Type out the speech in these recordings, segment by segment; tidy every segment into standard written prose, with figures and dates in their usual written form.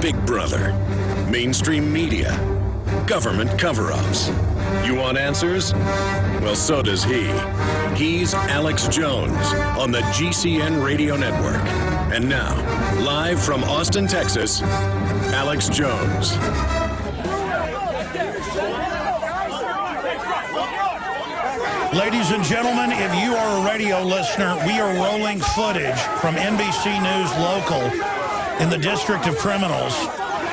Big Brother, mainstream media, government cover-ups. You want answers? Well, so does he. He's Alex Jones on the GCN Radio Network. And now, live from Austin, Texas, Alex Jones. Ladies and gentlemen, if you are a radio listener, we are rolling footage from NBC News Local in the District of Criminals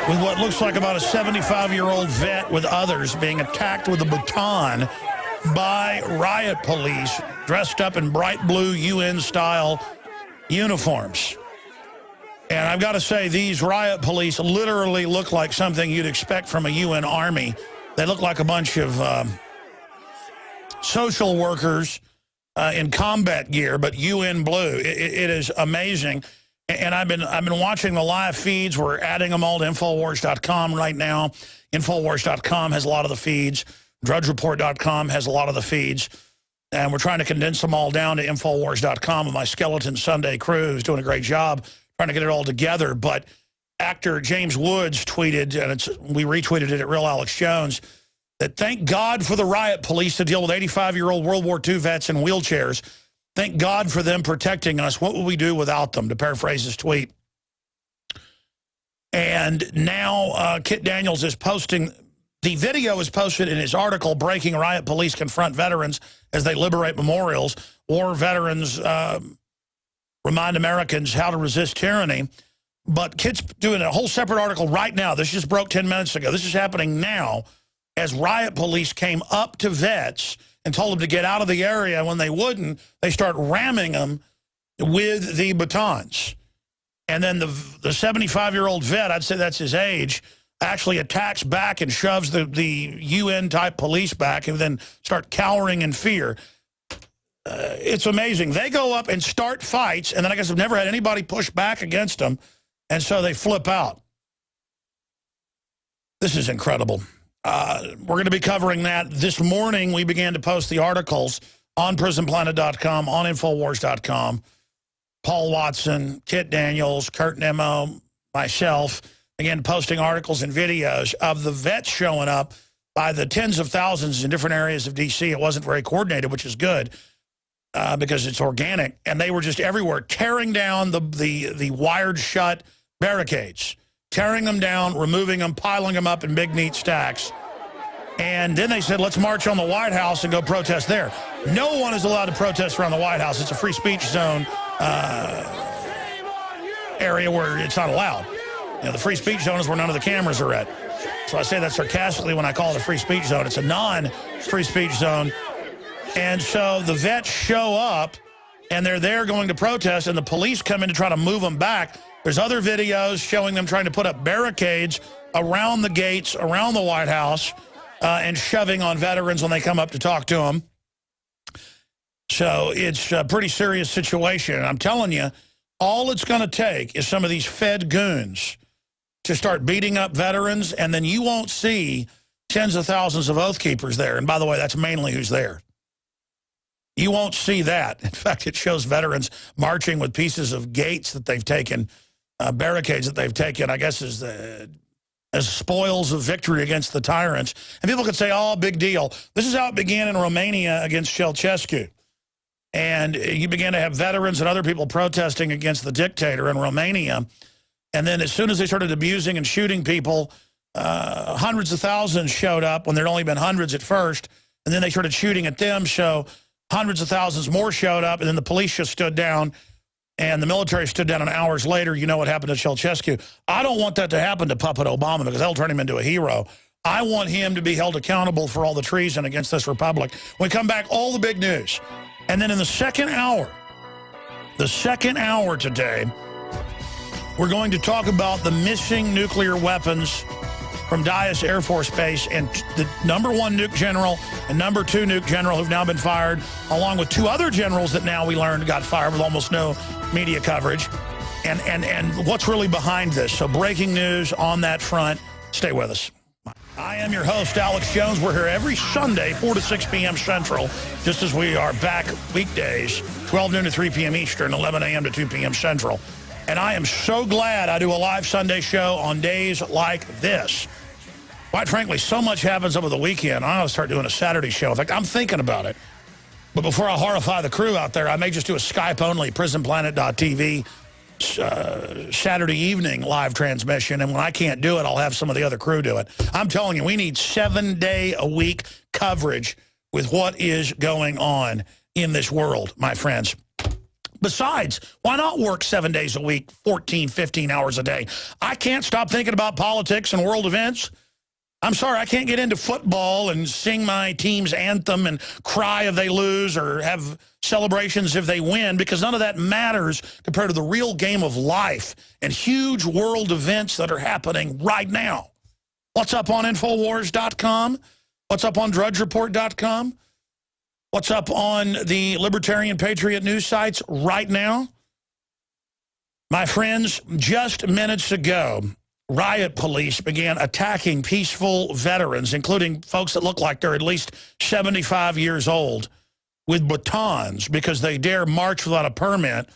with what looks like about a 75-year-old vet with others being attacked with a baton by riot police dressed up in bright blue UN-style uniforms. And I've got to say, these riot police literally look like something you'd expect from a UN army. They look like a bunch of social workers in combat gear, but UN blue. It is amazing. And I've been watching the live feeds. We're adding them all to Infowars.com right now. Infowars.com has a lot of the feeds. DrudgeReport.com has a lot of the feeds. And we're trying to condense them all down to Infowars.com with my Skeleton Sunday crew, who's doing a great job trying to get it all together. But actor James Woods tweeted, and we retweeted it at Real Alex Jones, that thank God for the riot police to deal with 85-year-old World War II vets in wheelchairs. Thank God for them protecting us. What would we do without them, to paraphrase his tweet. And now Kit Daniels is posting, the video is posted in his article, Breaking Riot Police Confront Veterans as They Liberate Memorials. War veterans remind Americans how to resist tyranny. But Kit's doing a whole separate article right now. This just broke 10 minutes ago. This is happening now as riot police came up to vets and told them to get out of the area. When they wouldn't, they start ramming them with the batons. And then the 75-year-old vet, I'd say that's his age, actually attacks back and shoves the UN-type police back and then start cowering in fear. It's amazing. They go up and start fights, and then I guess they've never had anybody push back against them, and so they flip out. This is incredible. We're going to be covering that. This morning, we began to post the articles on PrisonPlanet.com, on Infowars.com. Paul Watson, Kit Daniels, Kurt Nemo, myself, began posting articles and videos of the vets showing up by the tens of thousands in different areas of D.C. It wasn't very coordinated, which is good because it's organic. And they were just everywhere, tearing down the wired-shut barricades. Tearing them down, removing them, piling them up in big, neat stacks. And then they said, let's march on the White House and go protest there. No one is allowed to protest around the White House. It's a free speech zone area where it's not allowed. You know, the free speech zone is where none of the cameras are at. So I say that sarcastically when I call it a free speech zone. It's a non-free speech zone. And so the vets show up, and they're there going to protest, and the police come in to try to move them back. There's other videos showing them trying to put up barricades around the gates, around the White House, and shoving on veterans when they come up to talk to them. So it's a pretty serious situation. And I'm telling you, all it's going to take is some of these Fed goons to start beating up veterans, and then you won't see tens of thousands of Oath Keepers there. And by the way, that's mainly who's there. You won't see that. In fact, it shows veterans marching with pieces of gates that they've taken, barricades that they've taken, I guess, as spoils of victory against the tyrants. And people could say, oh, big deal. This is how it began in Romania against Ceausescu. And you began to have veterans and other people protesting against the dictator in Romania. And then as soon as they started abusing and shooting people, hundreds of thousands showed up when there'd only been hundreds at first. And then they started shooting at them, so hundreds of thousands more showed up, and then the police just stood down. And the military stood down, and hours later, you know what happened to Ceausescu. I don't want that to happen to Puppet Obama because that'll turn him into a hero. I want him to be held accountable for all the treason against this republic. When we come back, all the big news. And then in the second hour today, we're going to talk about the missing nuclear weapons from Dyess Air Force Base, and the #1 nuke general and #2 nuke general who've now been fired, along with 2 other generals that now we learned got fired with almost no media coverage, and what's really behind this. So breaking news on that front. Stay with us. I am your host, Alex Jones. We're here every Sunday, 4 to 6 p.m. Central, just as we are back weekdays, 12 noon to 3 p.m. Eastern, 11 a.m. to 2 p.m. Central. And I am so glad I do a live Sunday show on days like this. Quite frankly, so much happens over the weekend. I ought to start doing a Saturday show. In fact, I'm thinking about it. But before I horrify the crew out there, I may just do a Skype-only prisonplanet.tv Saturday evening live transmission. And when I can't do it, I'll have some of the other crew do it. I'm telling you, we need 7-day-a-week coverage with what is going on in this world, my friends. Besides, why not work 7 days a week, 14, 15 hours a day? I can't stop thinking about politics and world events. I'm sorry, I can't get into football and sing my team's anthem and cry if they lose or have celebrations if they win, because none of that matters compared to the real game of life and huge world events that are happening right now. What's up on Infowars.com? What's up on DrudgeReport.com? What's up on the Libertarian Patriot news sites right now? My friends, just minutes ago, riot police began attacking peaceful veterans, including folks that look like they're at least 75 years old, with batons because they dare march without a permit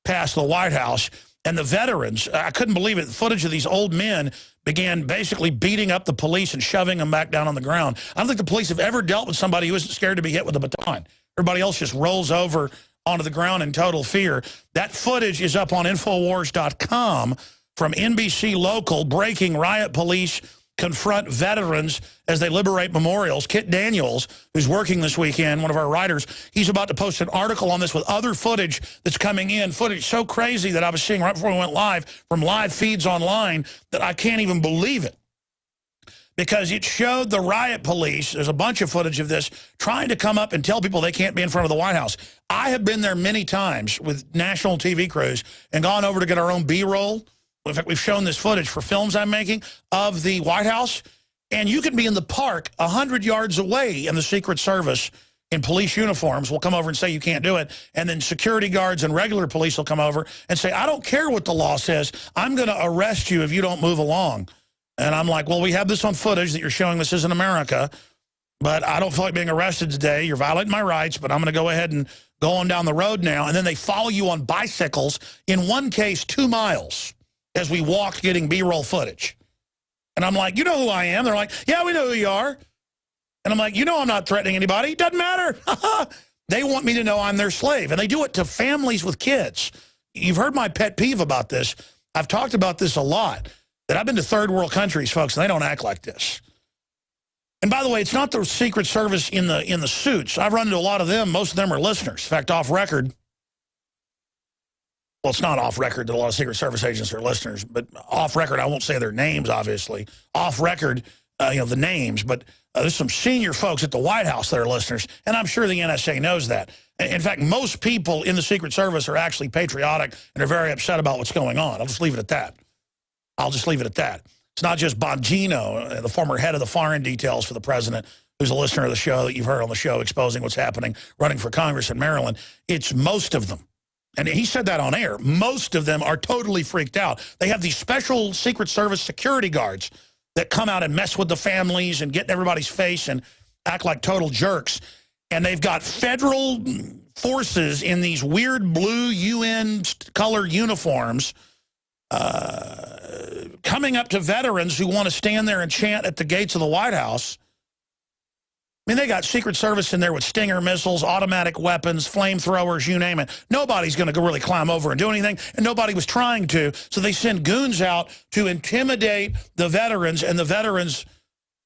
past the White House. And the veterans, I couldn't believe it, the footage of these old men began basically beating up the police and shoving them back down on the ground. I don't think the police have ever dealt with somebody who isn't scared to be hit with a baton. Everybody else just rolls over onto the ground in total fear. That footage is up on Infowars.com. From NBC Local, breaking riot police confront veterans as they liberate memorials. Kit Daniels, who's working this weekend, one of our writers, he's about to post an article on this with other footage that's coming in. Footage so crazy that I was seeing right before we went live from live feeds online that I can't even believe it. Because it showed the riot police, there's a bunch of footage of this, trying to come up and tell people they can't be in front of the White House. I have been there many times with national TV crews and gone over to get our own B-roll. In fact, we've shown this footage for films I'm making of the White House, and you can be in the park 100 yards away, and the Secret Service in police uniforms will come over and say you can't do it, and then security guards and regular police will come over and say, I don't care what the law says, I'm going to arrest you if you don't move along. And I'm like, well, we have this on footage that you're showing this is in America, but I don't feel like being arrested today. You're violating my rights, but I'm going to go ahead and go on down the road now. And then they follow you on bicycles, in one case 2 miles. As we walked getting B-roll footage. And I'm like, you know who I am? They're like, yeah, we know who you are. And I'm like, you know I'm not threatening anybody. Doesn't matter. They want me to know I'm their slave. And they do it to families with kids. You've heard my pet peeve about this. I've talked about this a lot. That I've been to third world countries, folks, and they don't act like this. And by the way, it's not the Secret Service in the suits. I've run into a lot of them. Most of them are listeners. In fact, off record. Well, it's not off record that a lot of Secret Service agents are listeners, but off record, I won't say their names, obviously. Off record, the names, but there's some senior folks at the White House that are listeners, and I'm sure the NSA knows that. In fact, most people in the Secret Service are actually patriotic and are very upset about what's going on. I'll just leave it at that. It's not just Bongino, the former head of the foreign details for the president, who's a listener of the show that you've heard on the show exposing what's happening, running for Congress in Maryland. It's most of them. And he said that on air. Most of them are totally freaked out. They have these special Secret Service security guards that come out and mess with the families and get in everybody's face and act like total jerks. And they've got federal forces in these weird blue UN color uniforms coming up to veterans who want to stand there and chant at the gates of the White House. I mean, they got Secret Service in there with Stinger missiles, automatic weapons, flamethrowers, you name it. Nobody's going to really climb over and do anything, and nobody was trying to. So they send goons out to intimidate the veterans, and the veterans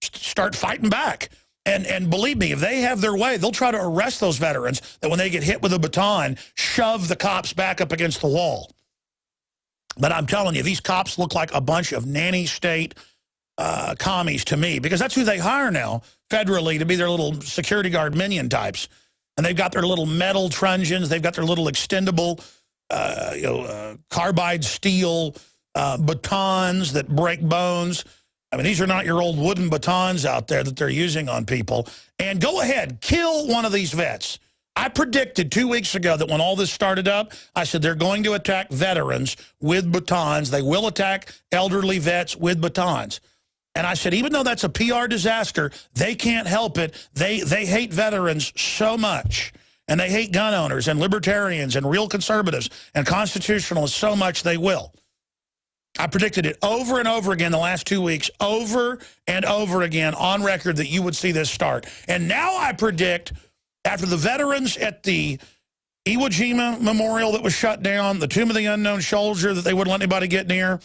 start fighting back. And believe me, if they have their way, they'll try to arrest those veterans that when they get hit with a baton, shove the cops back up against the wall. But I'm telling you, these cops look like a bunch of nanny state commies to me, because that's who they hire now federally to be their little security guard minion types. And they've got their little metal truncheons. They've got their little extendable carbide steel batons that break bones. I mean, these are not your old wooden batons out there that they're using on people. And go ahead, kill one of these vets. I predicted 2 weeks ago that when all this started up, I said they're going to attack veterans with batons. They will attack elderly vets with batons. And I said, even though that's a PR disaster, they can't help it. They hate veterans so much. And they hate gun owners and libertarians and real conservatives and constitutionalists so much they will. I predicted it over and over again the last 2 weeks, over and over again on record that you would see this start. And now I predict after the veterans at the Iwo Jima Memorial that was shut down, the Tomb of the Unknown Soldier that they wouldn't let anybody get near,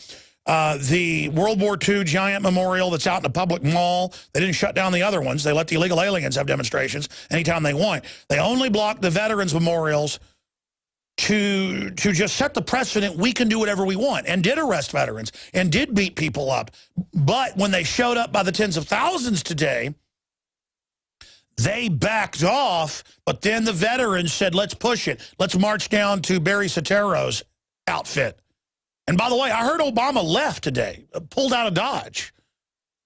the World War II giant memorial that's out in the public mall. They didn't shut down the other ones. They let the illegal aliens have demonstrations anytime they want. They only blocked the veterans memorials to just set the precedent we can do whatever we want, and did arrest veterans and did beat people up. But when they showed up by the tens of thousands today, they backed off, but then the veterans said, let's push it. Let's march down to Barry Soetoro's outfit. And by the way, I heard Obama left today, pulled out of Dodge.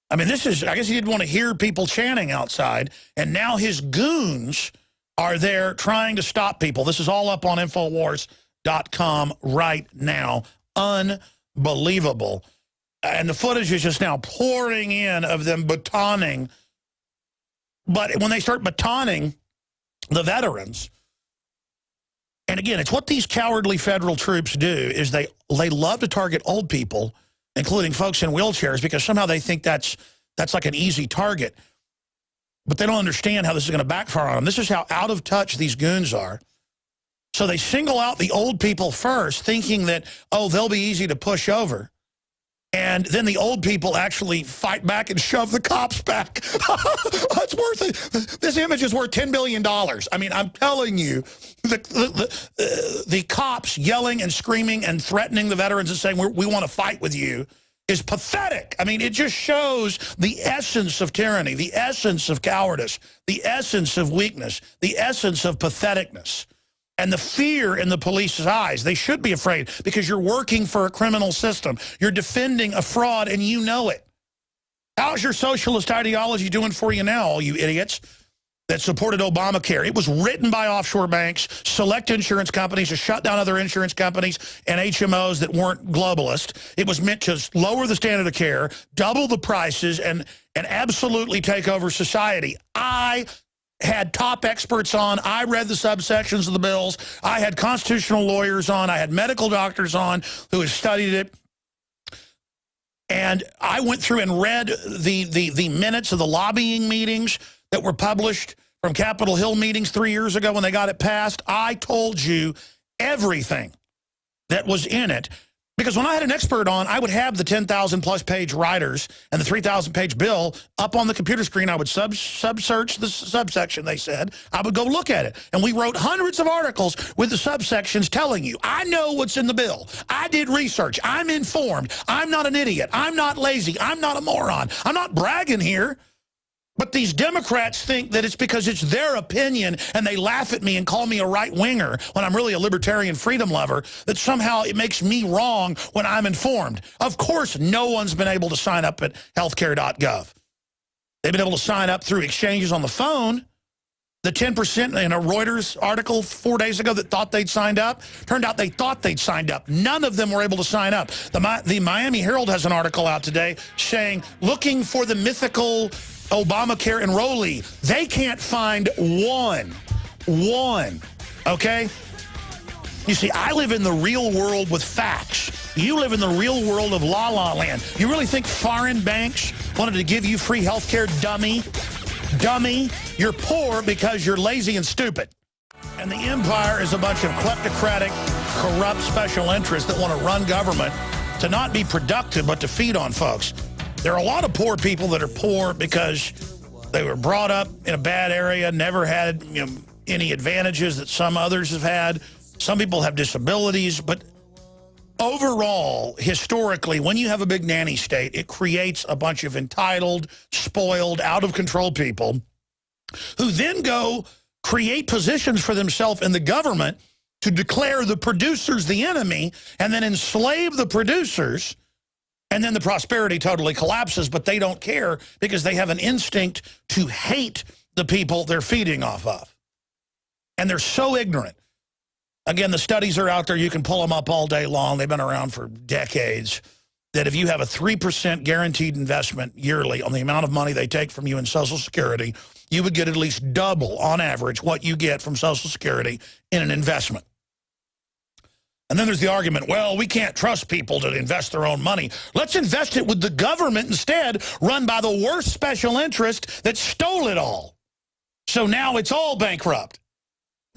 I mean, this is, I guess he didn't want to hear people chanting outside, and now his goons are there trying to stop people. This is all up on Infowars.com right now. Unbelievable. And the footage is just now pouring in of them batoning. But when they start batoning the veterans, and again, it's what these cowardly federal troops do, is they love to target old people, including folks in wheelchairs, because somehow they think that's like an easy target. But they don't understand how this is going to backfire on them. This is how out of touch these goons are. So they single out the old people first, thinking that, oh, they'll be easy to push over. And then the old people actually fight back and shove the cops back. It's worth it. This image is worth $10 billion. I mean, I'm telling you, the cops yelling and screaming and threatening the veterans and saying, we want to fight with you, is pathetic. I mean, it just shows the essence of tyranny, the essence of cowardice, the essence of weakness, the essence of patheticness. And the fear in the police's eyes. They should be afraid because you're working for a criminal system. You're defending a fraud, and you know it. How's your socialist ideology doing for you now, all you idiots that supported Obamacare? It was written by offshore banks, select insurance companies to shut down other insurance companies and HMOs that weren't globalist. It was meant to lower the standard of care, double the prices, and absolutely take over society. I had top experts on. I read the subsections of the bills. I had constitutional lawyers on. I had medical doctors on who had studied it. And I went through and read the minutes of the lobbying meetings that were published from Capitol Hill meetings 3 years ago when they got it passed. I told you everything that was in it. Because when I had an expert on, I would have the 10,000-plus page writers and the 3,000-page bill up on the computer screen. I would sub-search the subsection, they said. I would go look at it. And we wrote hundreds of articles with the subsections telling you, I know what's in the bill. I did research. I'm informed. I'm not an idiot. I'm not lazy. I'm not a moron. I'm not bragging here. But these Democrats think that it's because it's their opinion, and they laugh at me and call me a right-winger when I'm really a libertarian freedom lover, that somehow it makes me wrong when I'm informed. Of course, no one's been able to sign up at healthcare.gov. They've been able to sign up through exchanges on the phone. The 10% in a Reuters article 4 days ago that thought they'd signed up, turned out they thought they'd signed up. None of them were able to sign up. The Miami Herald has an article out today saying, looking for the mythical Obamacare enrollee. They can't find one, okay? You see, I live in the real world with facts. You live in the real world of la-la land. You really think foreign banks wanted to give you free health care, dummy? Dummy, you're poor because you're lazy and stupid. And the empire is a bunch of kleptocratic, corrupt special interests that want to run government to not be productive but to feed on folks. There are a lot of poor people that are poor because they were brought up in a bad area, never had any advantages that some others have had. Some people have disabilities, but overall, historically, when you have a big nanny state, it creates a bunch of entitled, spoiled, out-of-control people who then go create positions for themselves in the government to declare the producers the enemy and then enslave the producers. And then the prosperity totally collapses, but they don't care because they have an instinct to hate the people they're feeding off of. And they're so ignorant. Again, the studies are out there. You can pull them up all day long. They've been around for decades. that if you have a 3% guaranteed investment yearly on the amount of money they take from you in Social Security, you would get at least double, on average, what you get from Social Security in an investment. And then there's the argument, well, we can't trust people to invest their own money. Let's invest it with the government instead, run by the worst special interest that stole it all. So now it's all bankrupt.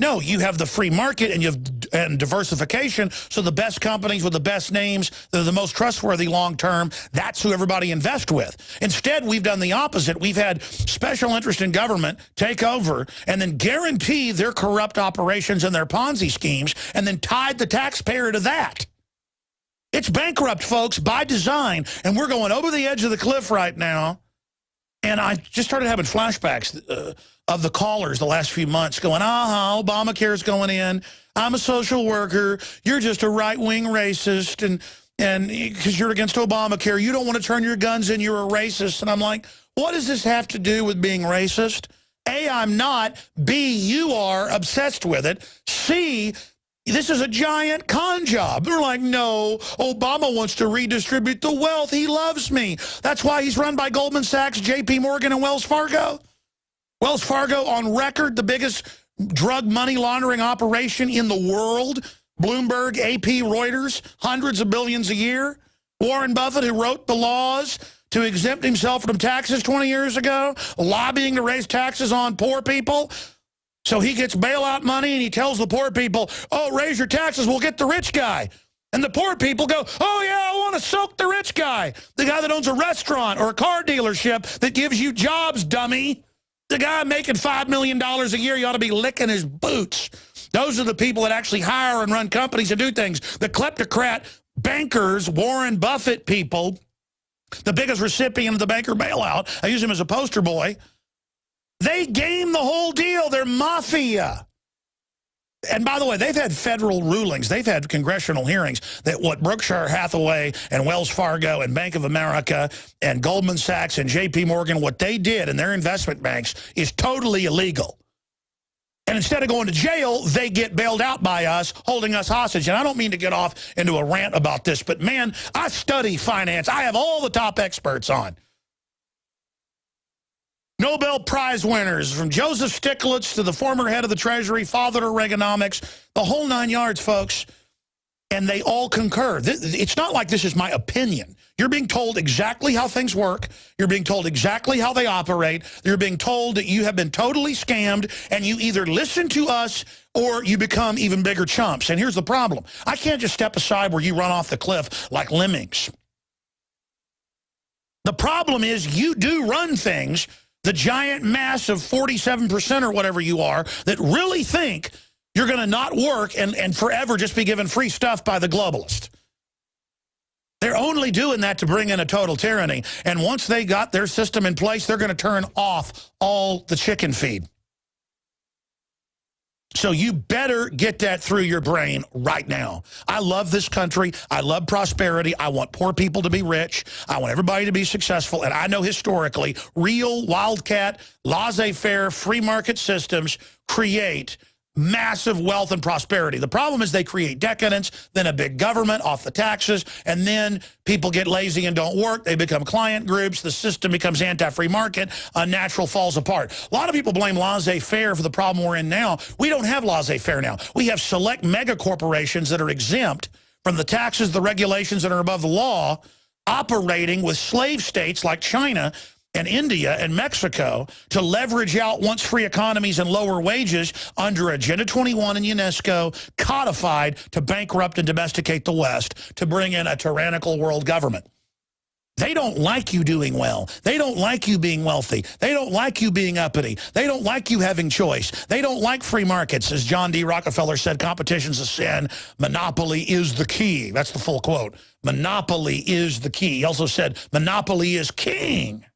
No, you have the free market and you have diversification, so the best companies with the best names, they're the most trustworthy long-term, that's who everybody invests with. Instead, we've done the opposite. We've had special interest in government take over and then guarantee their corrupt operations and their Ponzi schemes and then tied the taxpayer to that. It's bankrupt, folks, by design, and we're going over the edge of the cliff right now. And I just started having flashbacks of the callers the last few months going, Obamacare's going in. I'm a social worker. You're just a right-wing racist. And because you're against Obamacare, you don't want to turn your guns in. You're a racist. And I'm like, what does this have to do with being racist? A, I'm not. B, you are obsessed with it. C, this is a giant con job. They're like, no, Obama wants to redistribute the wealth. He loves me. That's why he's run by Goldman Sachs, JP Morgan, and Wells Fargo. Wells Fargo on record, the biggest drug money laundering operation in the world. Bloomberg, AP, Reuters, hundreds of billions a year. Warren Buffett, who wrote the laws to exempt himself from taxes 20 years ago, lobbying to raise taxes on poor people. So he gets bailout money and he tells the poor people, oh, raise your taxes, we'll get the rich guy. And the poor people go, oh, yeah, I want to soak the rich guy. The guy that owns a restaurant or a car dealership that gives you jobs, dummy. The guy making $5 million a year, you ought to be licking his boots. Those are the people that actually hire and run companies and do things. The kleptocrat bankers, Warren Buffett people, the biggest recipient of the banker bailout, I use him as a poster boy, they game the whole deal. They're mafia. And by the way, they've had federal rulings. They've had congressional hearings that what Berkshire Hathaway and Wells Fargo and Bank of America and Goldman Sachs and JP Morgan, what they did in their investment banks is totally illegal. And instead of going to jail, they get bailed out by us, holding us hostage. And I don't mean to get off into a rant about this, but man, I study finance. I have all the top experts on. Nobel Prize winners, from Joseph Stiglitz to the former head of the Treasury, father to Reaganomics, the whole 9 yards, folks, and they all concur. It's not like this is my opinion. You're being told exactly how things work. You're being told exactly how they operate. You're being told that you have been totally scammed, and you either listen to us or you become even bigger chumps. And here's the problem. I can't just step aside where you run off the cliff like lemmings. The problem is you do run things, the giant mass of 47% or whatever you are, that really think you're going to not work and forever just be given free stuff by the globalist. They're only doing that to bring in a total tyranny. And once they got their system in place, they're going to turn off all the chicken feed. So you better get that through your brain right now. I love this country. I love prosperity. I want poor people to be rich. I want everybody to be successful. And I know historically, real wildcat, laissez-faire, free market systems create massive wealth and prosperity. The problem is they create decadence, then a big government off the taxes, and then people get lazy and don't work. They become client groups. The system becomes anti-free market. Unnatural falls apart. A lot of people blame laissez-faire for the problem we're in now. We don't have laissez-faire now. We have select mega corporations that are exempt from the taxes, the regulations that are above the law, operating with slave states like China and India and Mexico to leverage out once free economies and lower wages under Agenda 21 and UNESCO, codified to bankrupt and domesticate the West, to bring in a tyrannical world government. They don't like you doing well. They don't like you being wealthy. They don't like you being uppity. They don't like you having choice. They don't like free markets. As John D. Rockefeller said, competition's a sin. Monopoly is the key. That's the full quote. Monopoly is the key. He also said, monopoly is king.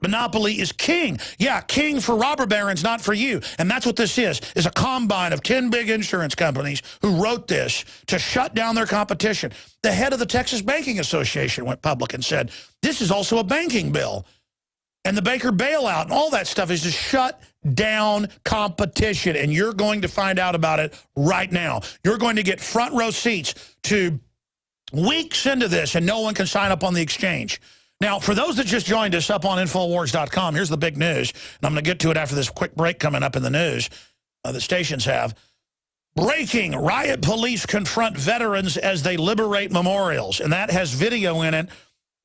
Monopoly is king. Yeah, king for robber barons, not for you. And that's what this is a combine of 10 big insurance companies who wrote this to shut down their competition. The head of the Texas Banking Association went public and said, this is also a banking bill. And the banker bailout and all that stuff is to shut down competition. And you're going to find out about it right now. You're going to get front row seats to Weeks into this, and no one can sign up on the exchange. Now, for those that just joined us up on Infowars.com, here's the big news, and I'm going to get to it after this quick break coming up in the news that stations have. Breaking, riot police confront veterans as they liberate memorials, and that has video in it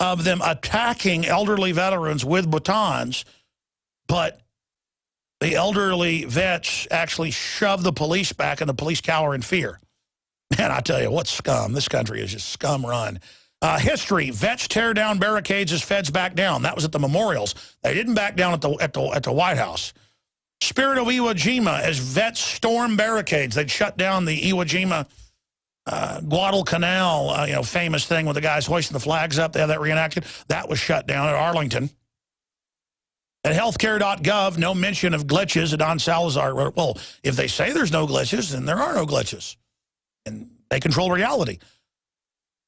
of them attacking elderly veterans with batons, but the elderly vets actually shove the police back, and the police cower in fear. Man, I tell you, what scum. This country is just scum run. History, vets tear down barricades as feds back down. That was at the memorials. They didn't back down at the White House. Spirit of Iwo Jima as vets storm barricades. They'd shut down the Iwo Jima Guadalcanal, famous thing with the guys hoisting the flags up. They have that reenacted. That was shut down at Arlington. At healthcare.gov, no mention of glitches. Don Salazar wrote, well, if they say there's no glitches, then there are no glitches. And they control reality.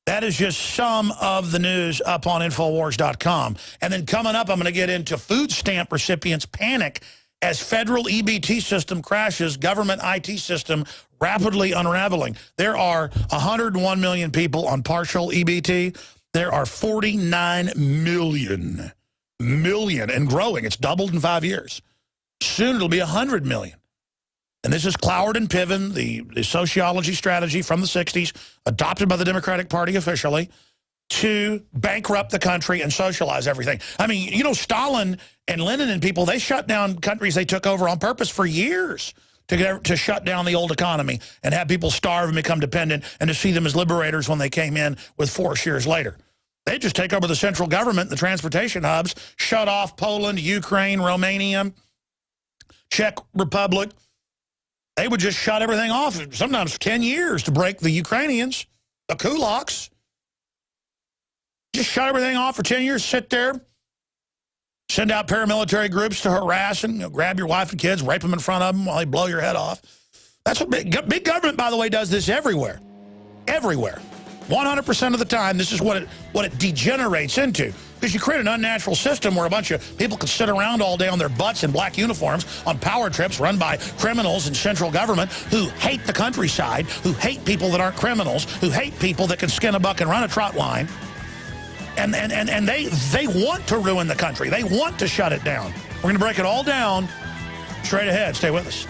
That is just some of the news up on Infowars.com. And then coming up, I'm going to get into food stamp recipients panic as federal EBT system crashes, government IT system rapidly unraveling. There are 101 million people on partial EBT. There are 49 million and growing. It's doubled in 5 years. Soon it'll be 100 million. And this is Cloward and Piven, the sociology strategy from the 60s, adopted by the Democratic Party officially, to bankrupt the country and socialize everything. I mean, Stalin and Lenin and people, they shut down countries they took over on purpose for years to shut down the old economy and have people starve and become dependent, and to see them as liberators when they came in with force years later. They just take over the central government, the transportation hubs, shut off Poland, Ukraine, Romania, Czech Republic. They would just shut everything off, sometimes 10 years to break the Ukrainians, the kulaks. Just shut everything off for 10 years, sit there, send out paramilitary groups to harass and grab your wife and kids, rape them in front of them while they blow your head off. That's what big government, by the way, does this everywhere. Everywhere. 100% of the time, this is what it degenerates into. Because you create an unnatural system where a bunch of people can sit around all day on their butts in black uniforms on power trips run by criminals in central government who hate the countryside, who hate people that aren't criminals, who hate people that can skin a buck and run a trot line. And they want to ruin the country. They want to shut it down. We're going to break it all down straight ahead. Stay with us.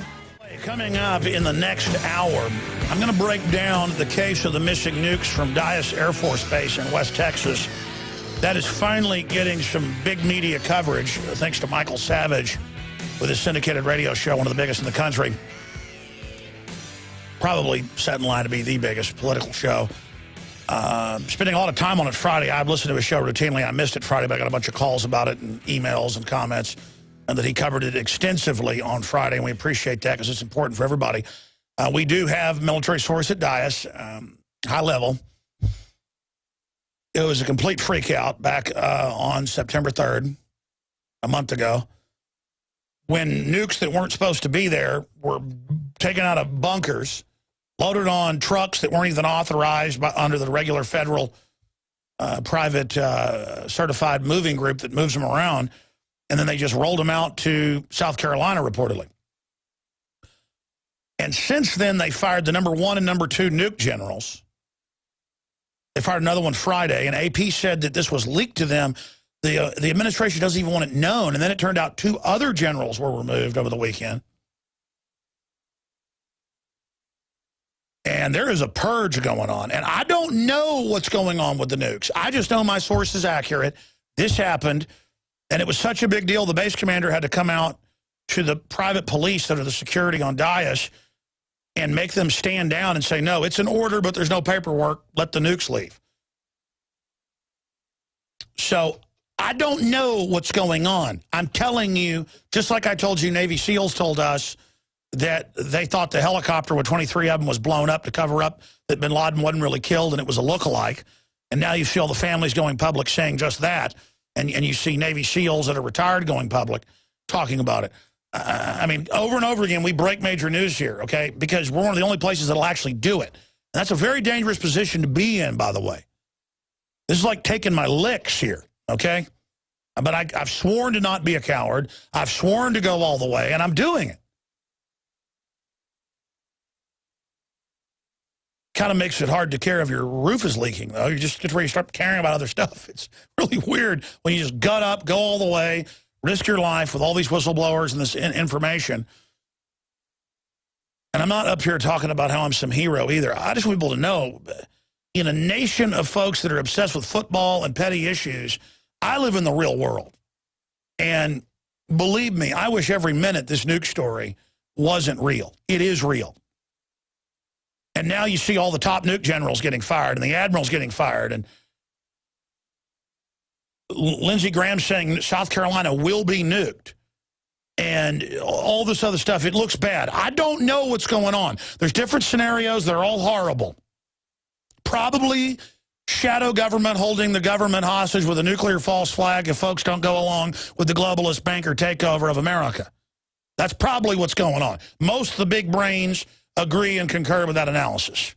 Coming up in the next hour, I'm going to break down the case of the missing nukes from Dyess Air Force Base in West Texas. That is finally getting some big media coverage, thanks to Michael Savage with his syndicated radio show, one of the biggest in the country. Probably set in line to be the biggest political show. Spending a lot of time on it Friday. I've listened to his show routinely. I missed it Friday, but I got a bunch of calls about it and emails and comments, and that he covered it extensively on Friday, and we appreciate that because it's important for everybody. We do have military source at Dyess, high level. It was a complete freak out back on September 3rd, a month ago, when nukes that weren't supposed to be there were taken out of bunkers, loaded on trucks that weren't even authorized under the regular federal private certified moving group that moves them around, and then they just rolled them out to South Carolina, reportedly. And since then, they fired the #1 and #2 nuke generals. They fired another one Friday, and AP said that this was leaked to them. The administration doesn't even want it known, and then it turned out 2 other generals were removed over the weekend. And there is a purge going on, and I don't know what's going on with the nukes. I just know my source is accurate. This happened, and it was such a big deal, the base commander had to come out to the private police that are the security on Dyess and make them stand down and say, no, it's an order, but there's no paperwork. Let the nukes leave. So I don't know what's going on. I'm telling you, just like I told you, Navy SEALs told us that they thought the helicopter with 23 of them was blown up to cover up that bin Laden wasn't really killed and it was a lookalike. And now you see all the families going public saying just that. And you see Navy SEALs that are retired going public talking about it. I mean, over and over again, we break major news here, okay, because we're one of the only places that'll actually do it. And that's a very dangerous position to be in, by the way. This is like taking my licks here, okay? But I've sworn to not be a coward. I've sworn to go all the way, and I'm doing it. kind of makes it hard to care if your roof is leaking, though. You just get to where you start caring about other stuff. It's really weird when you just gut up, go all the way, risk your life with all these whistleblowers and this information. And I'm not up here talking about how I'm some hero either. I just want people to know, in a nation of folks that are obsessed with football and petty issues, I live in the real world. And believe me, I wish every minute this nuke story wasn't real. It is real. And now you see all the top nuke generals getting fired and the admirals getting fired. And Lindsey Graham saying South Carolina will be nuked. And all this other stuff, it looks bad. I don't know what's going on. There's different scenarios. They're all horrible. Probably shadow government holding the government hostage with a nuclear false flag if folks don't go along with the globalist banker takeover of America. That's probably what's going on. Most of the big brains agree and concur with that analysis.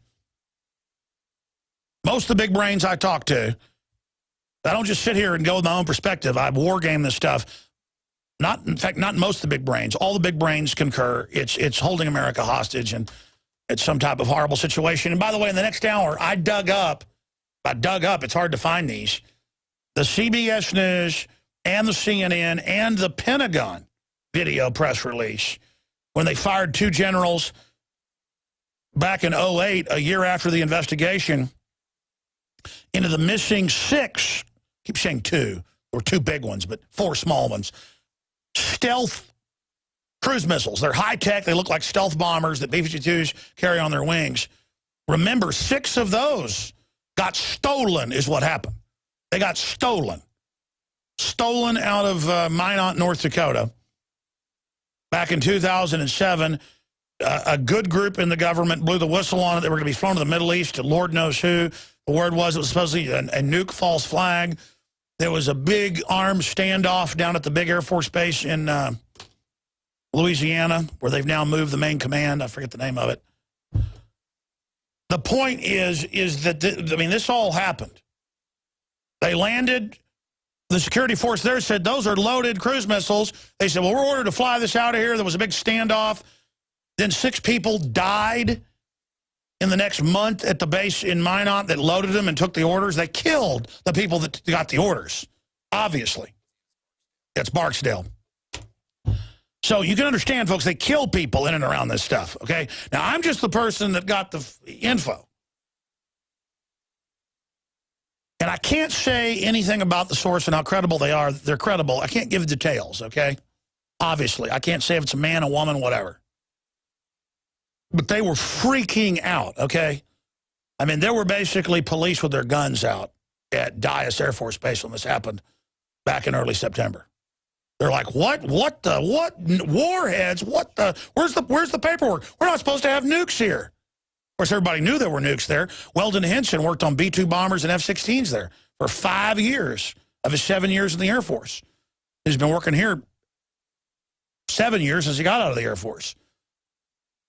Most of the big brains I talk to, I don't just sit here and go with my own perspective. I war game this stuff. In fact, not most of the big brains. All the big brains concur. It's holding America hostage, and it's some type of horrible situation. And by the way, in the next hour, I dug up, it's hard to find these, the CBS News and the CNN and the Pentagon video press release when they fired 2 generals back in 2008, a year after the investigation, into the missing 6, I keep saying 2, there were 2 big ones, but 4 small ones, stealth cruise missiles. They're high-tech. They look like stealth bombers that B-52s carry on their wings. Remember, 6 of those got stolen is what happened. They got stolen. Stolen out of Minot, North Dakota. Back in 2007, a good group in the government blew the whistle on it. They were going to be flown to the Middle East to Lord knows who. The word was it was supposedly a nuke false flag. There was a big armed standoff down at the big Air Force base in Louisiana, where they've now moved the main command. I forget the name of it. The point is that, this all happened. They landed. The security force there said, those are loaded cruise missiles. They said, well, we're ordered to fly this out of here. There was a big standoff. Then 6 people died in the next month at the base in Minot that loaded them and took the orders. They killed the people that got the orders, obviously. It's Barksdale. So you can understand, folks, they kill people in and around this stuff, okay? Now, I'm just the person that got the info. And I can't say anything about the source and how credible they are. They're credible. I can't give details, okay? Obviously. I can't say if it's a man, a woman, whatever. But they were freaking out, okay? There were basically police with their guns out at Dyess Air Force Base when this happened back in early September. They're like, what? What? Warheads? Where's the paperwork? We're not supposed to have nukes here. Of course, everybody knew there were nukes there. Weldon Henson worked on B-2 bombers and F-16s there for 5 years of his 7 years in the Air Force. He's been working here 7 years since he got out of the Air Force.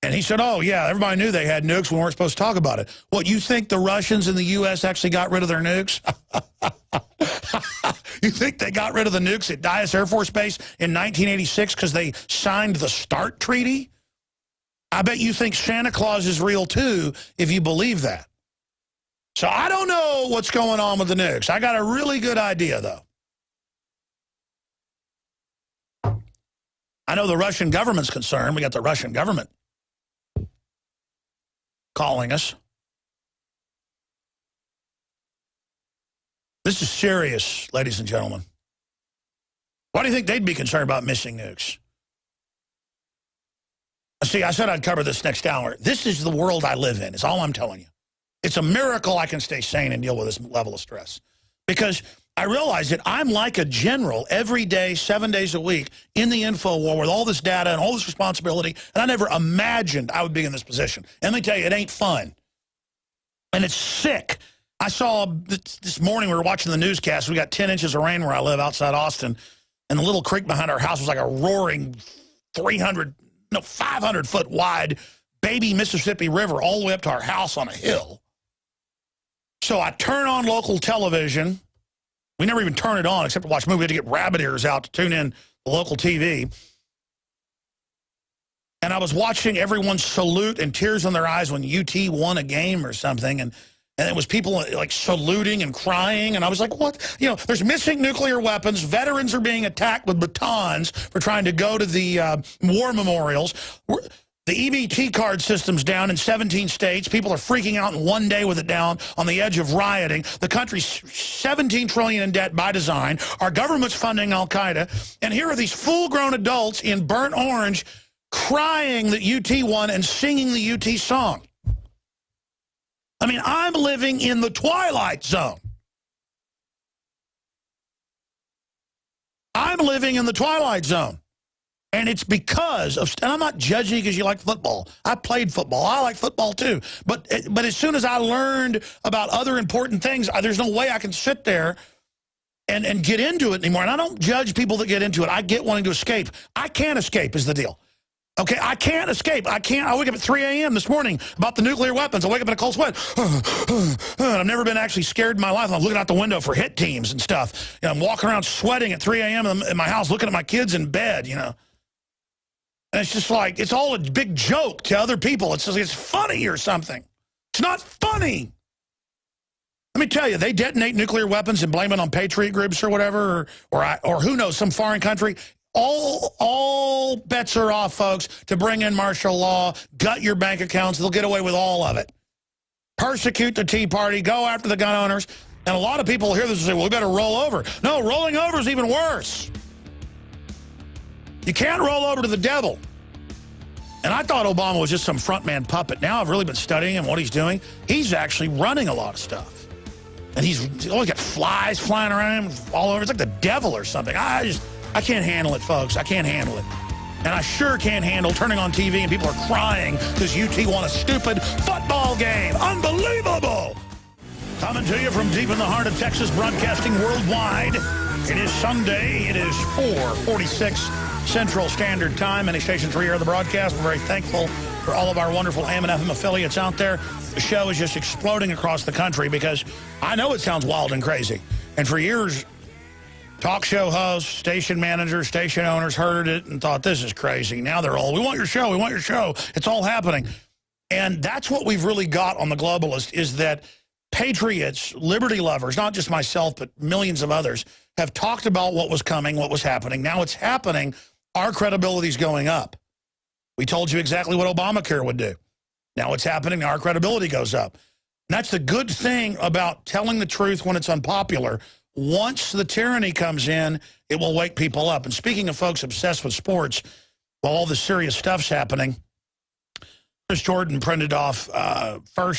And he said, oh, yeah, everybody knew they had nukes. We weren't supposed to talk about it. What, you think the Russians and the U.S. actually got rid of their nukes? You think they got rid of the nukes at Dyess Air Force Base in 1986 because they signed the START Treaty? I bet you think Santa Claus is real, too, if you believe that. So I don't know what's going on with the nukes. I got a really good idea, though. I know the Russian government's concerned. We got the Russian government calling us. This is serious, ladies and gentlemen. Why do you think they'd be concerned about missing nukes? See, I said I'd cover this next hour. This is the world I live in, is all I'm telling you. It's a miracle I can stay sane and deal with this level of stress. Because I realize that I'm like a general every day, 7 days a week, in the info war with all this data and all this responsibility, and I never imagined I would be in this position. And let me tell you, it ain't fun. And it's sick. I saw this morning, we were watching the newscast, we got 10 inches of rain where I live outside Austin, and the little creek behind our house was like a roaring 500-foot wide baby Mississippi River all the way up to our house on a hill. So I turn on local television. We never even turn it on except to watch movies. We had to get rabbit ears out to tune in the local TV. And I was watching everyone salute and tears in their eyes when UT won a game or something. And it was people like saluting and crying. And I was like, what? You know, there's missing nuclear weapons. Veterans are being attacked with batons for trying to go to the war memorials. The EBT card system's down in 17 states. People are freaking out in one day with it down on the edge of rioting. The country's $17 trillion in debt by design. Our government's funding al-Qaeda. And here are these full-grown adults in burnt orange crying that UT won and singing the UT song. I mean, I'm living in the twilight zone. I'm living in the twilight zone. And it's because of, and I'm not judging because you like football. I played football. I like football too. But as soon as I learned about other important things, there's no way I can sit there and get into it anymore. And I don't judge people that get into it. I get wanting to escape. I can't escape is the deal. Okay, I can't escape. I wake up at 3 a.m. this morning about the nuclear weapons. I wake up in a cold sweat. I've never been actually scared in my life. I'm looking out the window for hit teams and stuff. You know, I'm walking around sweating at 3 a.m. in my house looking at my kids in bed, you know. And it's just like, it's all a big joke to other people. It's just like, it's funny or something. It's not funny. Let me tell you, they detonate nuclear weapons and blame it on patriot groups or whatever, or who knows, some foreign country. All bets are off, folks, to bring in martial law, gut your bank accounts. They'll get away with all of it. Persecute the Tea Party, go after the gun owners. And a lot of people hear this and say, well, we better roll over. No, rolling over is even worse. You can't roll over to the devil. And I thought Obama was just some frontman puppet. Now I've really been studying him, what he's doing. He's actually running a lot of stuff. And he's always got flies flying around him all over. It's like the devil or something. I can't handle it, folks. I can't handle it. And I sure can't handle turning on TV and people are crying because UT won a stupid football game. Unbelievable! Coming to you from deep in the heart of Texas, broadcasting worldwide. It is Sunday. It is 4:46 Central Standard Time. Many stations for here the broadcast. We're very thankful for all of our wonderful AM and FM affiliates out there. The show is just exploding across the country because I know it sounds wild and crazy. And for years, talk show hosts, station managers, station owners heard it and thought, this is crazy. Now they're all, we want your show, we want your show. It's all happening. And that's what we've really got on the globalist is that patriots, liberty lovers, not just myself, but millions of others, have talked about what was coming, what was happening. Now it's happening. Our credibility's going up. We told you exactly what Obamacare would do. Now it's happening. Our credibility goes up. And that's the good thing about telling the truth when it's unpopular. Once the tyranny comes in, it will wake people up. And speaking of folks obsessed with sports, while all this serious stuff's happening, Chris Jordan printed off 1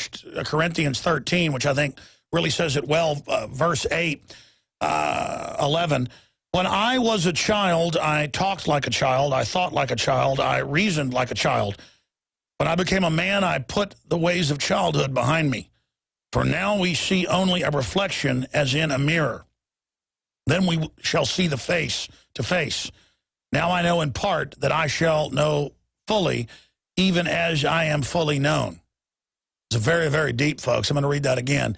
Corinthians 13, which I think really says it well, verse 8, 11. When I was a child, I talked like a child, I thought like a child, I reasoned like a child. When I became a man, I put the ways of childhood behind me. For now we see only a reflection as in a mirror. Then we shall see the face to face. Now I know in part that I shall know fully, even as I am fully known. It's very, very deep, folks. I'm going to read that again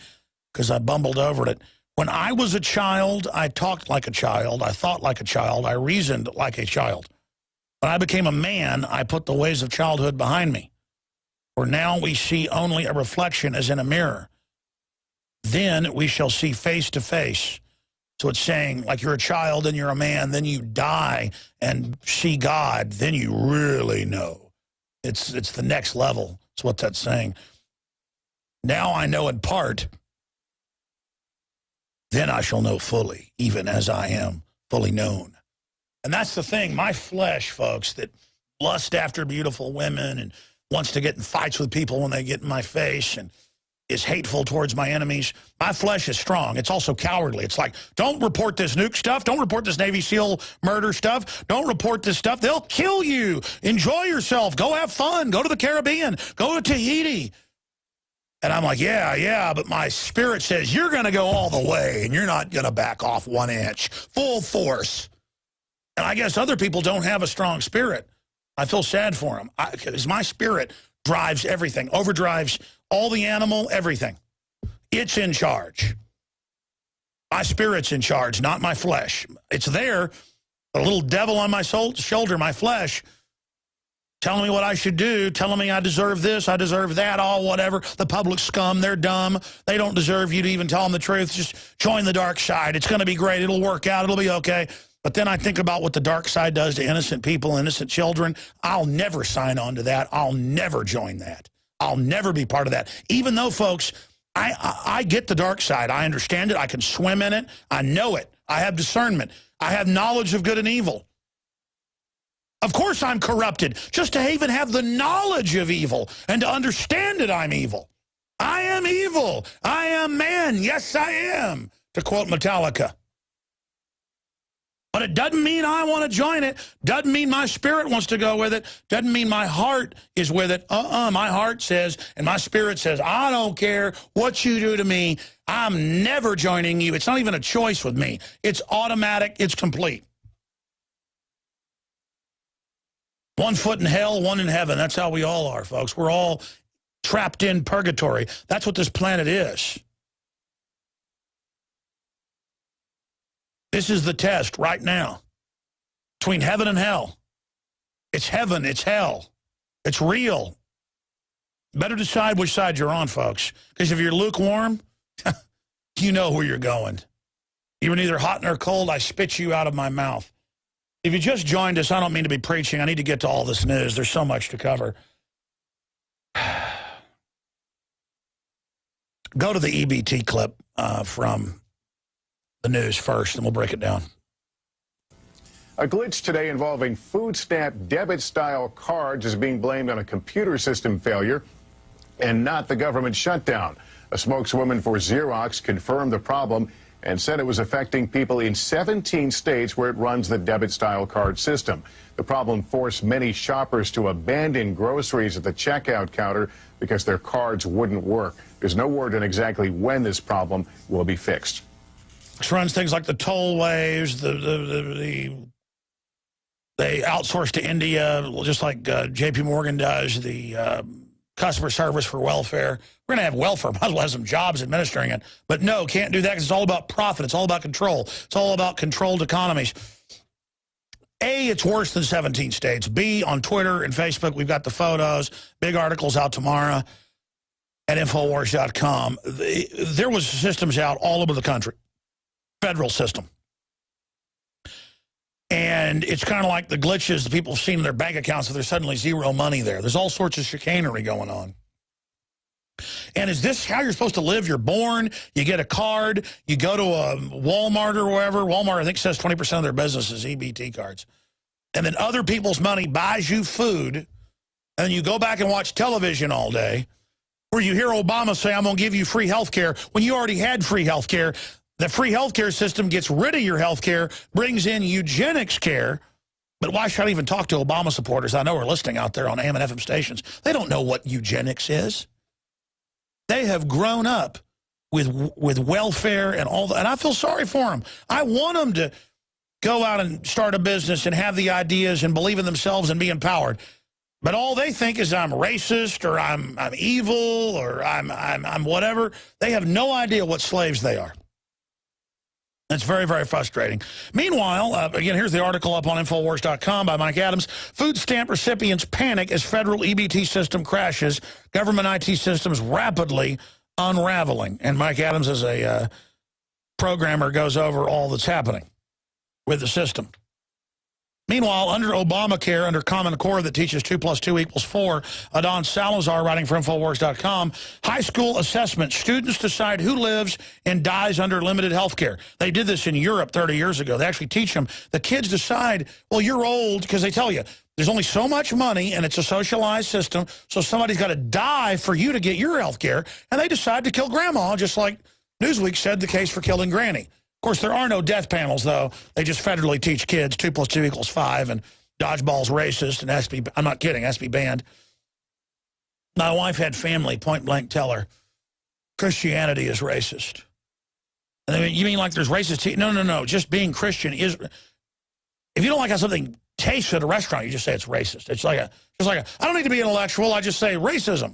because I bumbled over it. When I was a child, I talked like a child. I thought like a child. I reasoned like a child. When I became a man, I put the ways of childhood behind me. For now we see only a reflection as in a mirror. Then we shall see face to face. So it's saying, like you're a child and you're a man, then you die and see God, then you really know. It's the next level. That's what that's saying. Now I know in part, then I shall know fully, even as I am fully known. And that's the thing. My flesh, folks, that lusts after beautiful women and wants to get in fights with people when they get in my face and is hateful towards my enemies. My flesh is strong. It's also cowardly. It's like, don't report this nuke stuff. Don't report this Navy SEAL murder stuff. Don't report this stuff. They'll kill you. Enjoy yourself. Go have fun. Go to the Caribbean. Go to Tahiti. And I'm like, yeah, but my spirit says you're going to go all the way and you're not going to back off 1 inch. Full force. And I guess other people don't have a strong spirit. I feel sad for them because my spirit drives everything, overdrives all the animal, everything. It's in charge. My spirit's in charge, not my flesh. It's there, a little devil on my shoulder, my flesh, telling me what I should do, telling me I deserve this, I deserve that, all whatever. The public scum, they're dumb. They don't deserve you to even tell them the truth. Just join the dark side. It's going to be great. It'll work out. It'll be okay. But then I think about what the dark side does to innocent people, innocent children. I'll never sign on to that. I'll never join that. I'll never be part of that. Even though, folks, I get the dark side. I understand it. I can swim in it. I know it. I have discernment. I have knowledge of good and evil. Of course I'm corrupted. Just to even have the knowledge of evil and to understand that I'm evil. I am evil. I am man. Yes, I am, to quote Metallica. But it doesn't mean I want to join it. Doesn't mean my spirit wants to go with it. Doesn't mean my heart is with it. My heart says, and my spirit says, I don't care what you do to me. I'm never joining you. It's not even a choice with me. It's automatic. It's complete. One foot in hell, one in heaven. That's how we all are, folks. We're all trapped in purgatory. That's what this planet is. This is the test right now between heaven and hell. It's heaven, it's hell. It's real. Better decide which side you're on, folks. Because if you're lukewarm, you know where you're going. You're neither hot nor cold. I spit you out of my mouth. If you just joined us, I don't mean to be preaching. I need to get to all this news. There's so much to cover. Go to the EBT clip from the news first, and we'll break it down. A glitch today involving food stamp debit-style cards is being blamed on a computer system failure and not the government shutdown. A spokeswoman for Xerox confirmed the problem and said it was affecting people in 17 states where it runs the debit-style card system. The problem forced many shoppers to abandon groceries at the checkout counter because their cards wouldn't work. There's no word on exactly when this problem will be fixed. Which runs things like the tollways, they outsource to India, just like J.P. Morgan does, the customer service for welfare. We're going to have welfare, might as well have some jobs administering it. But no, can't do that because it's all about profit. It's all about control. It's all about controlled economies. A, it's worse than 17 states. B, on Twitter and Facebook, we've got the photos, big articles out tomorrow at Infowars.com. There was systems out all over the country. Federal system. And it's kind of like the glitches that people have seen in their bank accounts that there's suddenly zero money there. There's all sorts of chicanery going on. And is this how you're supposed to live? You're born, you get a card, you go to a Walmart or wherever. Walmart, I think, says 20% of their business is EBT cards. And then other people's money buys you food, and then you go back and watch television all day, where you hear Obama say, I'm going to give you free health care, when you already had free health care. The free healthcare system gets rid of your health care, brings in eugenics care. But why should I even talk to Obama supporters? I know we're listening out there on AM and FM stations. They don't know what eugenics is. They have grown up with welfare and all that. And I feel sorry for them. I want them to go out and start a business and have the ideas and believe in themselves and be empowered. But all they think is I'm racist or I'm evil or I'm whatever. They have no idea what slaves they are. It's very, very frustrating. Meanwhile, again, here's the article up on Infowars.com by Mike Adams. Food stamp recipients panic as federal EBT system crashes. Government IT systems rapidly unraveling. And Mike Adams, as a programmer, goes over all that's happening with the system. Meanwhile, under Obamacare, under Common Core that teaches 2 + 2 = 4, Adon Salazar, writing for Infowars.com, high school assessment. Students decide who lives and dies under limited health care. They did this in Europe 30 years ago. They actually teach them. The kids decide, well, you're old, because they tell you, there's only so much money, and it's a socialized system, so somebody's got to die for you to get your health care, and they decide to kill grandma, just like Newsweek said the case for killing Granny. Of course, there are no death panels, though. They just federally teach kids 2 + 2 = 5, and dodgeball's racist, and has to be, I'm not kidding, has to be banned. My wife had family point blank tell her, Christianity is racist. And I mean, you mean like there's racist? No. Just being Christian is, if you don't like how something tastes at a restaurant, you just say it's racist. It's like I don't need to be intellectual, I just say racism.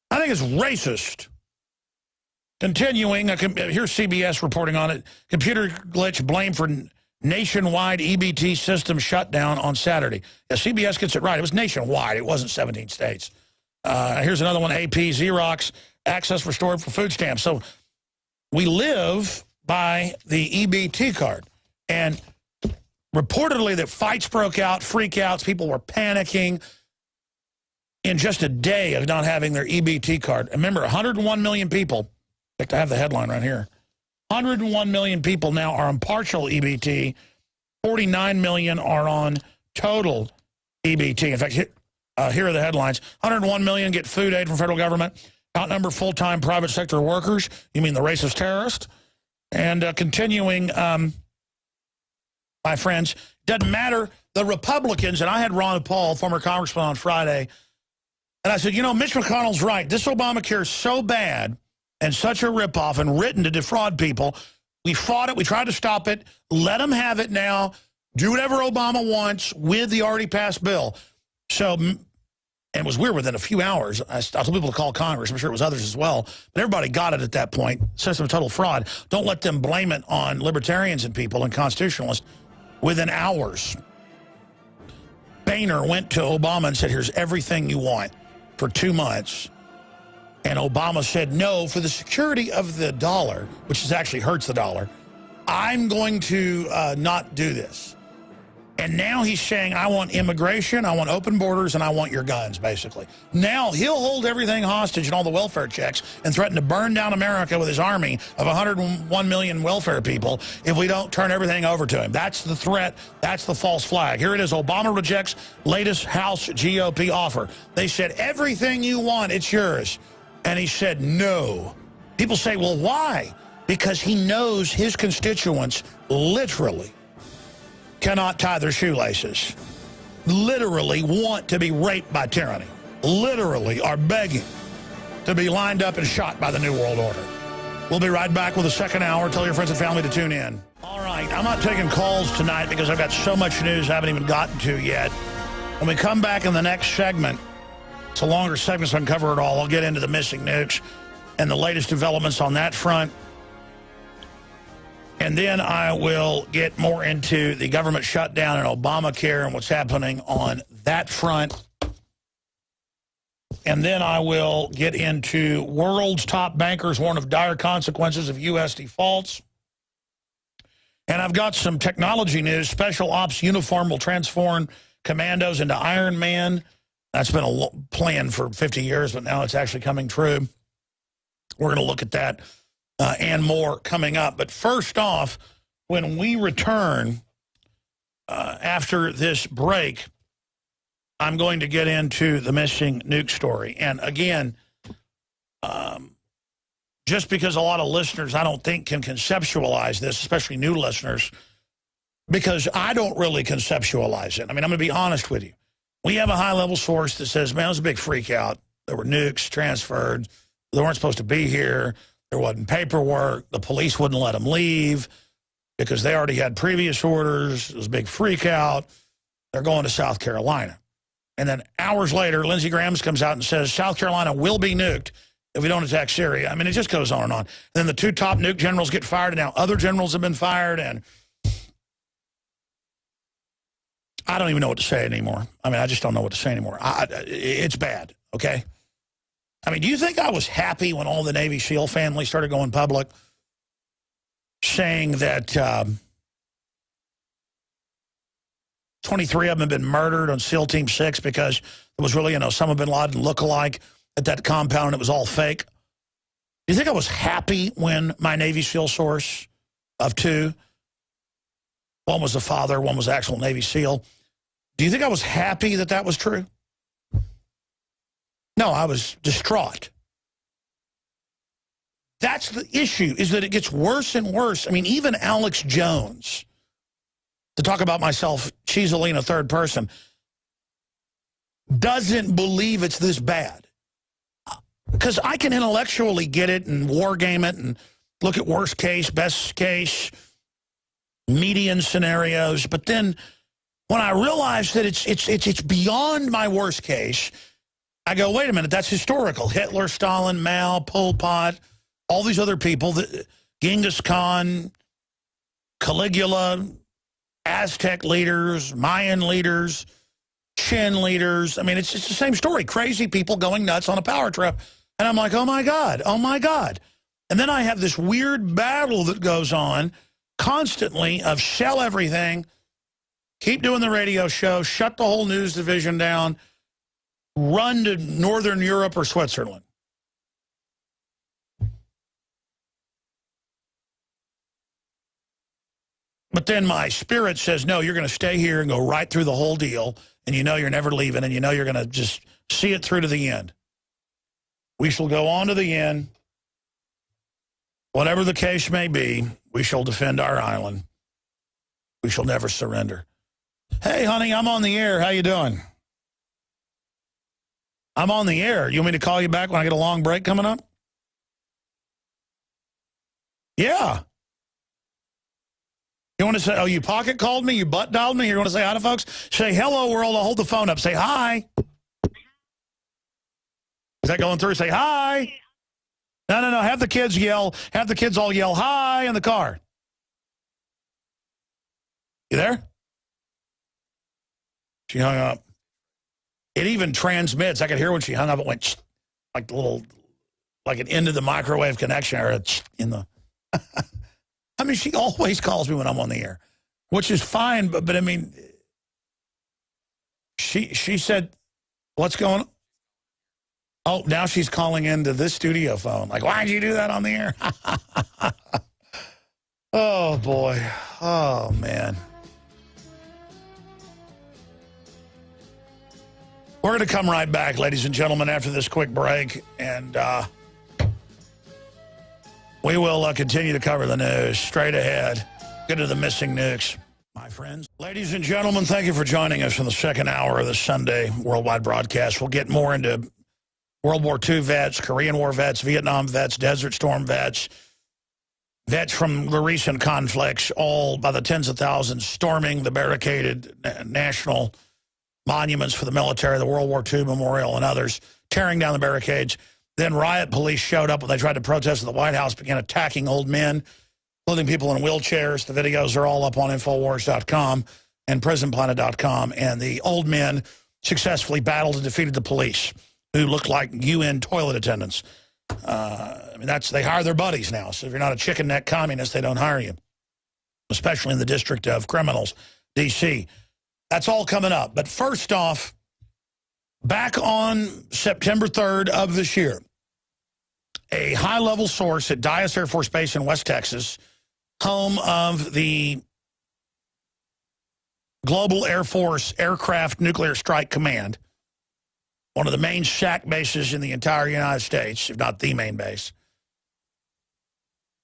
I think it's racist. Continuing, here's CBS reporting on it. Computer glitch blamed for nationwide EBT system shutdown on Saturday. Yeah, CBS gets it right. It was nationwide. It wasn't 17 states. Here's another one, AP, Xerox, access restored for food stamps. So we live by the EBT card. And reportedly that fights broke out, freakouts, people were panicking in just a day of not having their EBT card. Remember, 101 million people, in fact, I have the headline right here, 101 million people now are on partial EBT, 49 million are on total EBT. In fact, here are the headlines. 101 million get food aid from federal government, outnumber full-time private sector workers, you mean the racist terrorist, and continuing, my friends, doesn't matter, the Republicans, and I had Ron Paul, former congressman, on Friday, and I said, you know, Mitch McConnell's right. This Obamacare is so bad and such a ripoff and written to defraud people. We fought it. We tried to stop it. Let them have it now. Do whatever Obama wants with the already passed bill. So, and it was weird, within a few hours, I told people to call Congress. I'm sure it was others as well. But everybody got it at that point. System of total fraud. Don't let them blame it on libertarians and people and constitutionalists. Within hours, Boehner went to Obama and said, here's everything you want for 2 months. And Obama said, no, for the security of the dollar, which actually hurts the dollar, I'm going to not do this. And now he's saying, I want immigration, I want open borders, and I want your guns, basically. Now he'll hold everything hostage and all the welfare checks and threaten to burn down America with his army of 101 million welfare people if we don't turn everything over to him. That's the threat. That's the false flag. Here it is. Obama rejects latest House GOP offer. They said, everything you want, it's yours. And he said, no. People say, well, why? Because he knows his constituents literally cannot tie their shoelaces, literally want to be raped by tyranny, literally are begging to be lined up and shot by the New World Order. We'll be right back with the second hour. Tell your friends and family to tune in. All right, I'm not taking calls tonight because I've got so much news I haven't even gotten to yet. When we come back in the next segment, it's a longer segment so I can cover it all. I'll get into the missing nukes and the latest developments on that front. And then I will get more into the government shutdown and Obamacare and what's happening on that front. And then I will get into world's top bankers warn of dire consequences of U.S. defaults. And I've got some technology news. Special Ops uniform will transform commandos into Iron Man. That's been a plan for 50 years, but now it's actually coming true. We're going to look at that. And more coming up. But first off, when we return after this break, I'm going to get into the missing nuke story. And again, just because a lot of listeners, I don't think, can conceptualize this, especially new listeners, because I don't really conceptualize it. I mean, I'm going to be honest with you. We have a high-level source that says, man, it was a big freak out. There were nukes transferred. They weren't supposed to be here. There wasn't paperwork. The police wouldn't let them leave because they already had previous orders. It was a big freak out. They're going to South Carolina. And then hours later, Lindsey Graham comes out and says, South Carolina will be nuked if we don't attack Syria. I mean, it just goes on and on. And then the two top nuke generals get fired, and now other generals have been fired, and I don't even know what to say anymore. I mean, I just don't know what to say anymore. It's bad, okay? I mean, do you think I was happy when all the Navy SEAL families started going public saying that 23 of them had been murdered on SEAL Team 6 because it was really, Osama bin Laden look-alike at that compound and it was all fake? Do you think I was happy when my Navy SEAL source of two, one was the father, one was the actual Navy SEAL, do you think I was happy that that was true? No, I was distraught. That's the issue, is that it gets worse and worse. I mean, even Alex Jones, to talk about myself cheesily in a third person, doesn't believe it's this bad. Because I can intellectually get it and war game it and look at worst case, best case, median scenarios. But then when I realize that it's beyond my worst case, I go, wait a minute, that's historical. Hitler, Stalin, Mao, Pol Pot, all these other people, Genghis Khan, Caligula, Aztec leaders, Mayan leaders, Chin leaders. I mean, it's the same story. Crazy people going nuts on a power trip. And I'm like, oh, my God, oh, my God. And then I have this weird battle that goes on constantly of sell everything, keep doing the radio show, shut the whole news division down, run to Northern Europe or Switzerland. But then my spirit says, no, you're going to stay here and go right through the whole deal, and you know you're never leaving, and you know you're going to just see it through to the end. We shall go on to the end. Whatever the case may be, we shall defend our island. We shall never surrender. Hey, honey, I'm on the air. How you doing? I'm on the air. You want me to call you back when I get a long break coming up? Yeah. You want to say, oh, you pocket called me? You butt dialed me? You want to say hi to folks? Say hello, world. I'll hold the phone up. Say hi. Is that going through? Say hi. No, no, no. Have the kids yell. Have the kids all yell hi in the car. You there? She hung up. It even transmits. I could hear when she hung up. It went like a little, like an into the microwave connection or in the. I mean, she always calls me when I'm on the air, which is fine. But I mean, she said, "What's going on?" Oh, now she's calling into this studio phone. Like, why'd you do that on the air? Oh boy. Oh man. We're going to come right back, ladies and gentlemen, after this quick break, and we will continue to cover the news straight ahead. Get to the missing nukes, my friends. Ladies and gentlemen, thank you for joining us in the second hour of the Sunday worldwide broadcast. We'll get more into World War II vets, Korean War vets, Vietnam vets, Desert Storm vets, vets from the recent conflicts, all by the tens of thousands storming the barricaded national monuments for the military, the World War II Memorial and others, tearing down the barricades. Then riot police showed up when they tried to protest at the White House, began attacking old men, including people in wheelchairs. The videos are all up on Infowars.com and PrisonPlanet.com. And the old men successfully battled and defeated the police, who looked like UN toilet attendants. I mean, they hire their buddies now. So if you're not a chicken neck communist, they don't hire you, especially in the District of Criminals, D.C. That's all coming up. But first off, back on September 3rd of this year, a high-level source at Dyess Air Force Base in West Texas, home of the Global Air Force Aircraft Nuclear Strike Command, one of the main SHAC bases in the entire United States, if not the main base.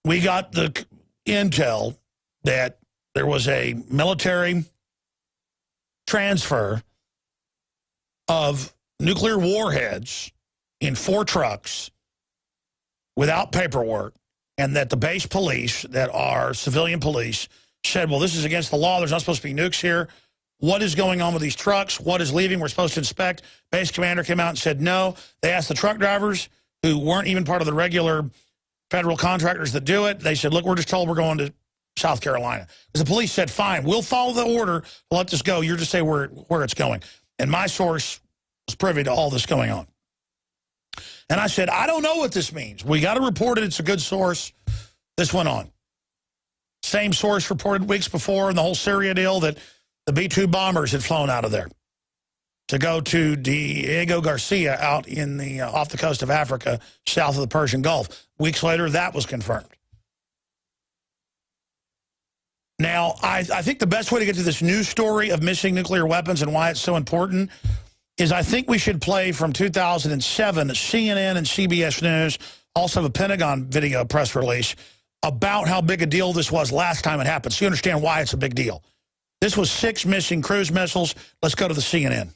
We got the intel that there was a military transfer of nuclear warheads in 4 trucks without paperwork, and that the base police that are civilian police said, well, this is against the law. There's not supposed to be nukes here. What is going on with these trucks? What is leaving? We're supposed to inspect. Base commander came out and said no. They asked the truck drivers, who weren't even part of the regular federal contractors that do it. They said, look, we're just told we're going to South Carolina. Because the police said, fine, we'll follow the order. We'll let this go. You're just say where it's going. And my source was privy to all this going on. And I said, I don't know what this means. We got to report it. It's a good source. This went on. Same source reported weeks before in the whole Syria deal that the B-2 bombers had flown out of there to go to Diego Garcia out in the off the coast of Africa, south of the Persian Gulf. Weeks later, that was confirmed. Now, I think the best way to get to this news story of missing nuclear weapons and why it's so important is I think we should play from 2007, CNN and CBS News, also a Pentagon video press release about how big a deal this was last time it happened, so you understand why it's a big deal. This was 6 missing cruise missiles. Let's go to the CNN.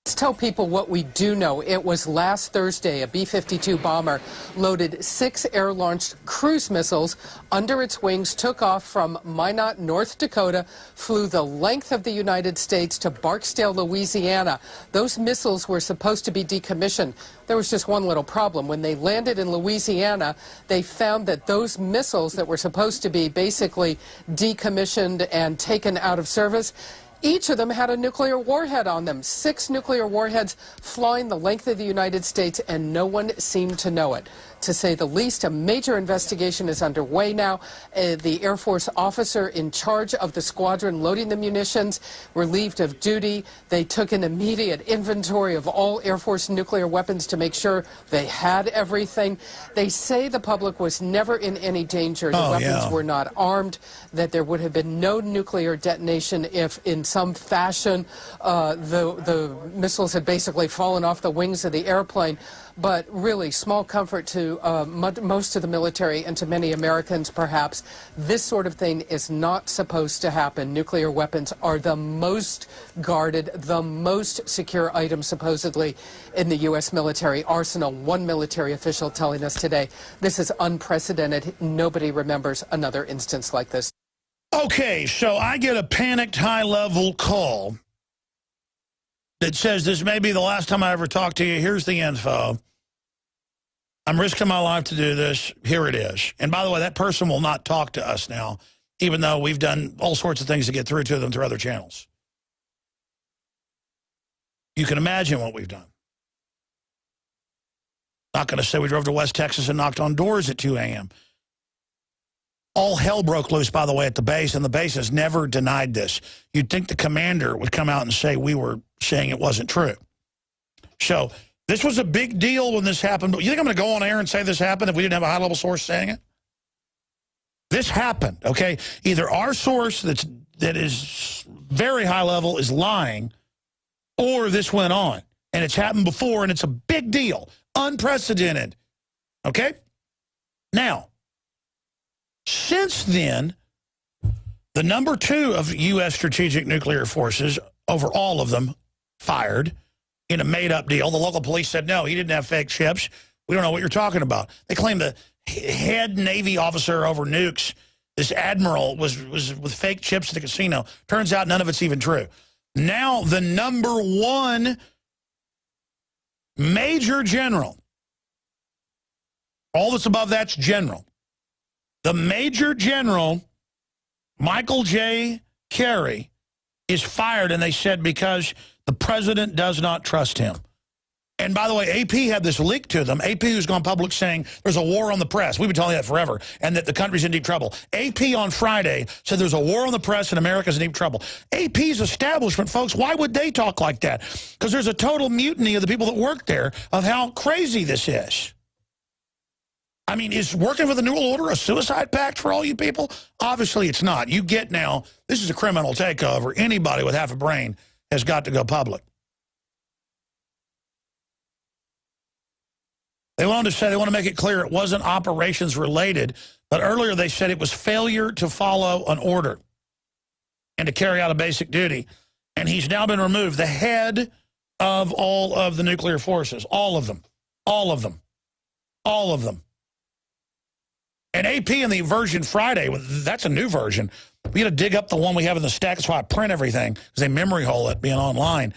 Let's tell people what we do know. It was last Thursday, a B-52 bomber loaded 6 air-launched cruise missiles under its wings, took off from Minot, North Dakota, flew the length of the United States to Barksdale, Louisiana. Those missiles were supposed to be decommissioned. There was just one little problem. When they landed in Louisiana, they found that those missiles that were supposed to be basically decommissioned and taken out of service, each of them had a nuclear warhead on them. 6 nuclear warheads flying the length of the United States, and no one seemed to know it. To say the least, a major investigation is underway now. The Air Force officer in charge of the squadron loading the munitions relieved of duty. They took an immediate inventory of all Air Force nuclear weapons to make sure they had everything. They say the public was never in any danger. The weapons were not armed, that there would have been no nuclear detonation if in some fashion the missiles had basically fallen off the wings of the airplane. But really, small comfort to most of the military and to many Americans, perhaps. This sort of thing is not supposed to happen. Nuclear weapons are the most guarded, the most secure item, supposedly, in the U.S. military arsenal. One military official telling us today, this is unprecedented. Nobody remembers another instance like this. Okay, so I get a panicked high-level call that says this may be the last time I ever talk to you. Here's the info. I'm risking my life to do this. Here it is. And by the way, that person will not talk to us now, even though we've done all sorts of things to get through to them through other channels. You can imagine what we've done. Not going to say we drove to West Texas and knocked on doors at 2 a.m. All hell broke loose, by the way, at the base, and the base has never denied this. You'd think the commander would come out and say we were saying it wasn't true. So this was a big deal when this happened. You think I'm going to go on air and say this happened if we didn't have a high-level source saying it? This happened, okay? Either our source that is very high level is lying, or this went on. And it's happened before, and it's a big deal. Unprecedented, okay? Now, since then, the #2 of U.S. strategic nuclear forces, over all of them, fired in a made-up deal. The local police said, no, he didn't have fake ships. We don't know what you're talking about. They claim the head Navy officer over nukes, this admiral, was with fake chips at the casino. Turns out none of it's even true. Now the #1 major general, all that's above that's general, the Major General, Michael J. Carey, is fired, and they said because the president does not trust him. And by the way, AP had this leak to them. AP who's gone public saying there's a war on the press. We've been telling you that forever, and that the country's in deep trouble. AP on Friday said there's a war on the press and America's in deep trouble. AP's establishment, folks, why would they talk like that? Because there's a total mutiny of the people that work there of how crazy this is. I mean, is working for the New World Order a suicide pact for all you people? Obviously it's not. You get now, this is a criminal takeover. Anybody with half a brain has got to go public. They wanted to say, they want to make it clear it wasn't operations related, but earlier they said it was failure to follow an order and to carry out a basic duty. And he's now been removed. The head of all of the nuclear forces, all of them, all of them, all of them. And AP in the version Friday, that's a new version. We got to dig up the one we have in the stack. That's why I print everything, because they memory hole it being online.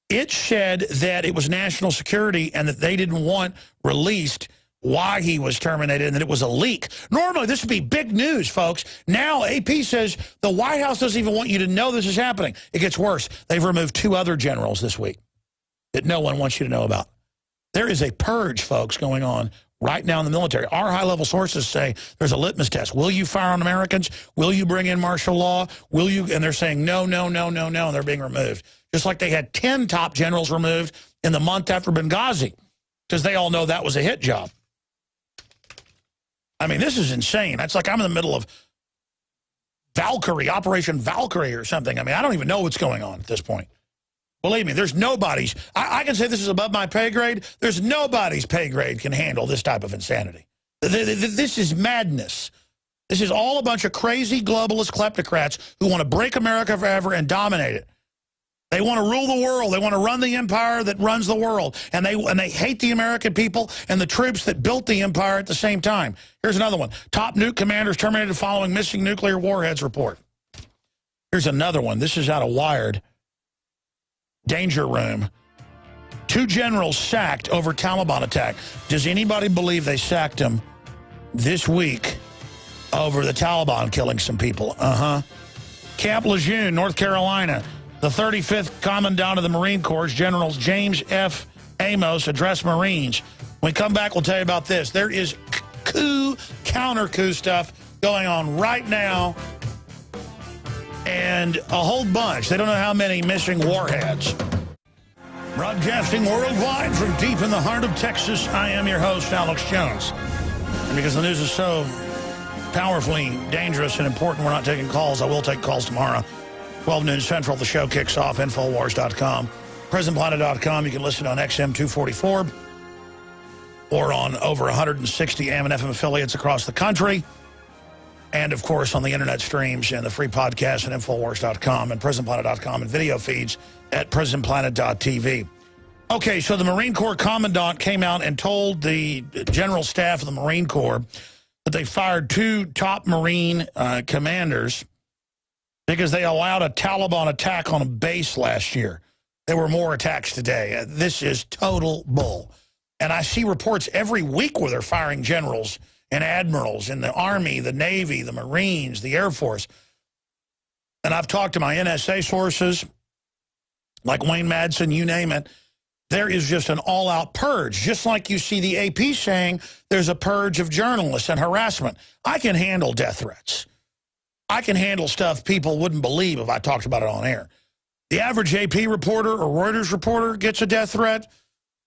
It said that it was national security and that they didn't want released why he was terminated and that it was a leak. Normally, this would be big news, folks. Now, AP says the White House doesn't even want you to know this is happening. It gets worse. They've removed 2 other generals this week that no one wants you to know about. There is a purge, folks, going on right now in the military. Our high-level sources say there's a litmus test. Will you fire on Americans? Will you bring in martial law? Will you? And they're saying no, no, no, no, no, and they're being removed. Just like they had 10 top generals removed in the month after Benghazi, because they all know that was a hit job. I mean, this is insane. That's like I'm in the middle of Valkyrie, Operation Valkyrie or something. I mean, I don't even know what's going on at this point. Believe me, there's nobody's. I can say this is above my pay grade. There's nobody's pay grade can handle this type of insanity. This is madness. This is all a bunch of crazy globalist kleptocrats who want to break America forever and dominate it. They want to rule the world. They want to run the empire that runs the world. And they hate the American people and the troops that built the empire at the same time. Here's another one. Top nuke commanders terminated following missing nuclear warheads report. Here's another one. This is out of Wired. Danger room. 2 generals sacked over Taliban attack. Does anybody believe they sacked them this week over the Taliban killing some people? Camp Lejeune, North Carolina. The 35th Commandant of the Marine Corps, Generals James F. Amos, addressed Marines. When we come back, we'll tell you about this. There is coup, counter-coup stuff going on right now, and a whole bunch. They don't know how many missing warheads. Broadcasting worldwide from deep in the heart of Texas, I am your host, Alex Jones. And because the news is so powerfully dangerous and important, we're not taking calls. I will take calls tomorrow. 12 noon Central, the show kicks off, Infowars.com. PrisonPlanet.com, you can listen on XM 244 or on over 160 AM and FM affiliates across the country. And, of course, on the internet streams and the free podcast at Infowars.com and PrisonPlanet.com and video feeds at PrisonPlanet.tv. Okay, so the Marine Corps Commandant came out and told the General Staff of the Marine Corps that they fired 2 top Marine commanders because they allowed a Taliban attack on a base last year. There were more attacks today. This is total bull. And I see reports every week where they're firing generals and admirals in the Army, the Navy, the Marines, the Air Force. And I've talked to my NSA sources, like Wayne Madsen, you name it. There is just an all-out purge, just like you see the AP saying there's a purge of journalists and harassment. I can handle death threats. I can handle stuff people wouldn't believe if I talked about it on air. The average AP reporter or Reuters reporter gets a death threat,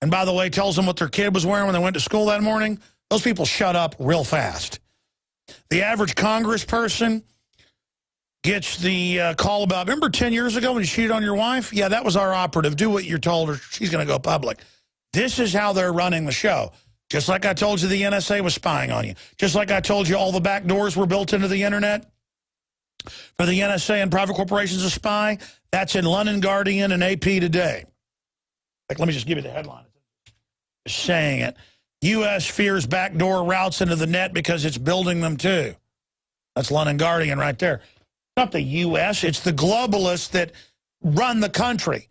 and by the way, tells them what their kid was wearing when they went to school that morning. Those people shut up real fast. The average congressperson gets the call about, remember 10 years ago when you cheated on your wife? Yeah, that was our operative. Do what you're told or she's going to go public. This is how they're running the show. Just like I told you the NSA was spying on you. Just like I told you all the back doors were built into the internet for the NSA and private corporations to spy. That's in London Guardian and AP today. Like, let me just give you the headline. Just saying it. U.S. fears backdoor routes into the net because it's building them too. That's London Guardian right there. Not the U.S., it's the globalists that run the country.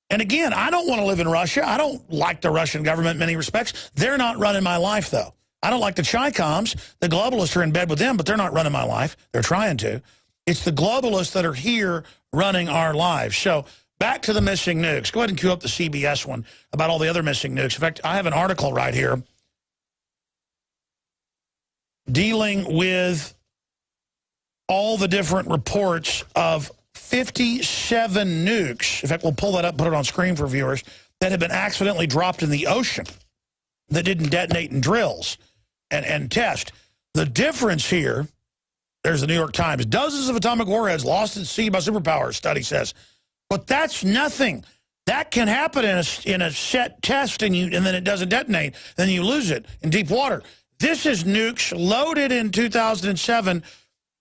And again, I don't want to live in Russia. I don't like the Russian government in many respects. They're not running my life, though. I don't like the Chi-Coms. The globalists are in bed with them, but they're not running my life. They're trying to. It's the globalists that are here running our lives. So back to the missing nukes. Go ahead and cue up the CBS one about all the other missing nukes. In fact, I have an article right here dealing with all the different reports of 57 nukes. In fact, we'll pull that up, put it on screen for viewers, that have been accidentally dropped in the ocean that didn't detonate in drills and test. The difference here, there's the New York Times, dozens of atomic warheads lost at sea by superpowers, study says. But that's nothing. That can happen in a set test and then it doesn't detonate. Then you lose it in deep water. This is nukes loaded in 2007,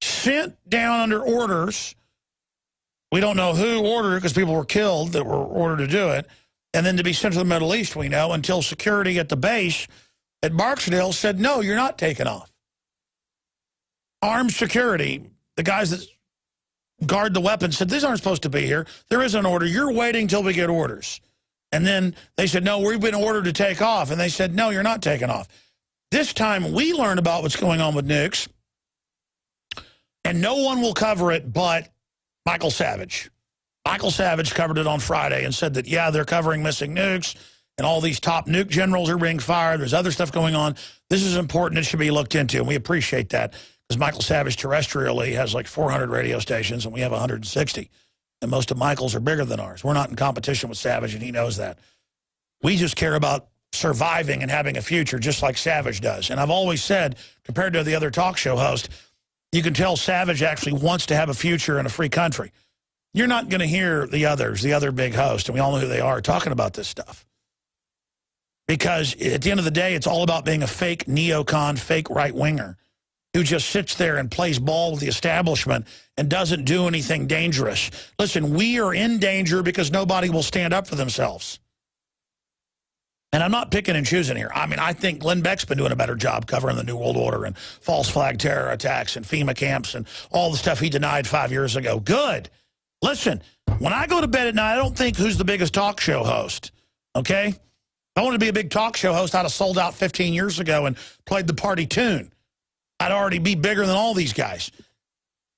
sent down under orders. We don't know who ordered it because people were killed that were ordered to do it. And then to be sent to the Middle East, we know, until security at the base at Barksdale said, no, you're not taking off. Armed security, the guys that guard the weapons, said, these aren't supposed to be here. There is an order. You're waiting until we get orders. And then they said, no, we've been ordered to take off. And they said, no, you're not taking off. This time we learn about what's going on with nukes, and no one will cover it but Michael Savage. Michael Savage covered it on Friday and said that, yeah, they're covering missing nukes, and all these top nuke generals are being fired. There's other stuff going on. This is important. It should be looked into, and we appreciate that because Michael Savage terrestrially has like 400 radio stations, and we have 160. And most of Michael's are bigger than ours. We're not in competition with Savage, and he knows that. We just care about surviving and having a future just like Savage does. And I've always said, compared to the other talk show host, you can tell Savage actually wants to have a future in a free country. You're not going to hear the others, the other big hosts, and we all know who they are, talking about this stuff. Because at the end of the day, it's all about being a fake neocon, fake right-winger who just sits there and plays ball with the establishment and doesn't do anything dangerous. Listen, we are in danger because nobody will stand up for themselves. And I'm not picking and choosing here. I mean, I think Glenn Beck's been doing a better job covering the New World Order and false flag terror attacks and FEMA camps and all the stuff he denied 5 years ago. Good. Listen, when I go to bed at night, I don't think who's the biggest talk show host, okay? If I wanted to be a big talk show host, I'd have sold out 15 years ago and played the party tune. I'd already be bigger than all these guys.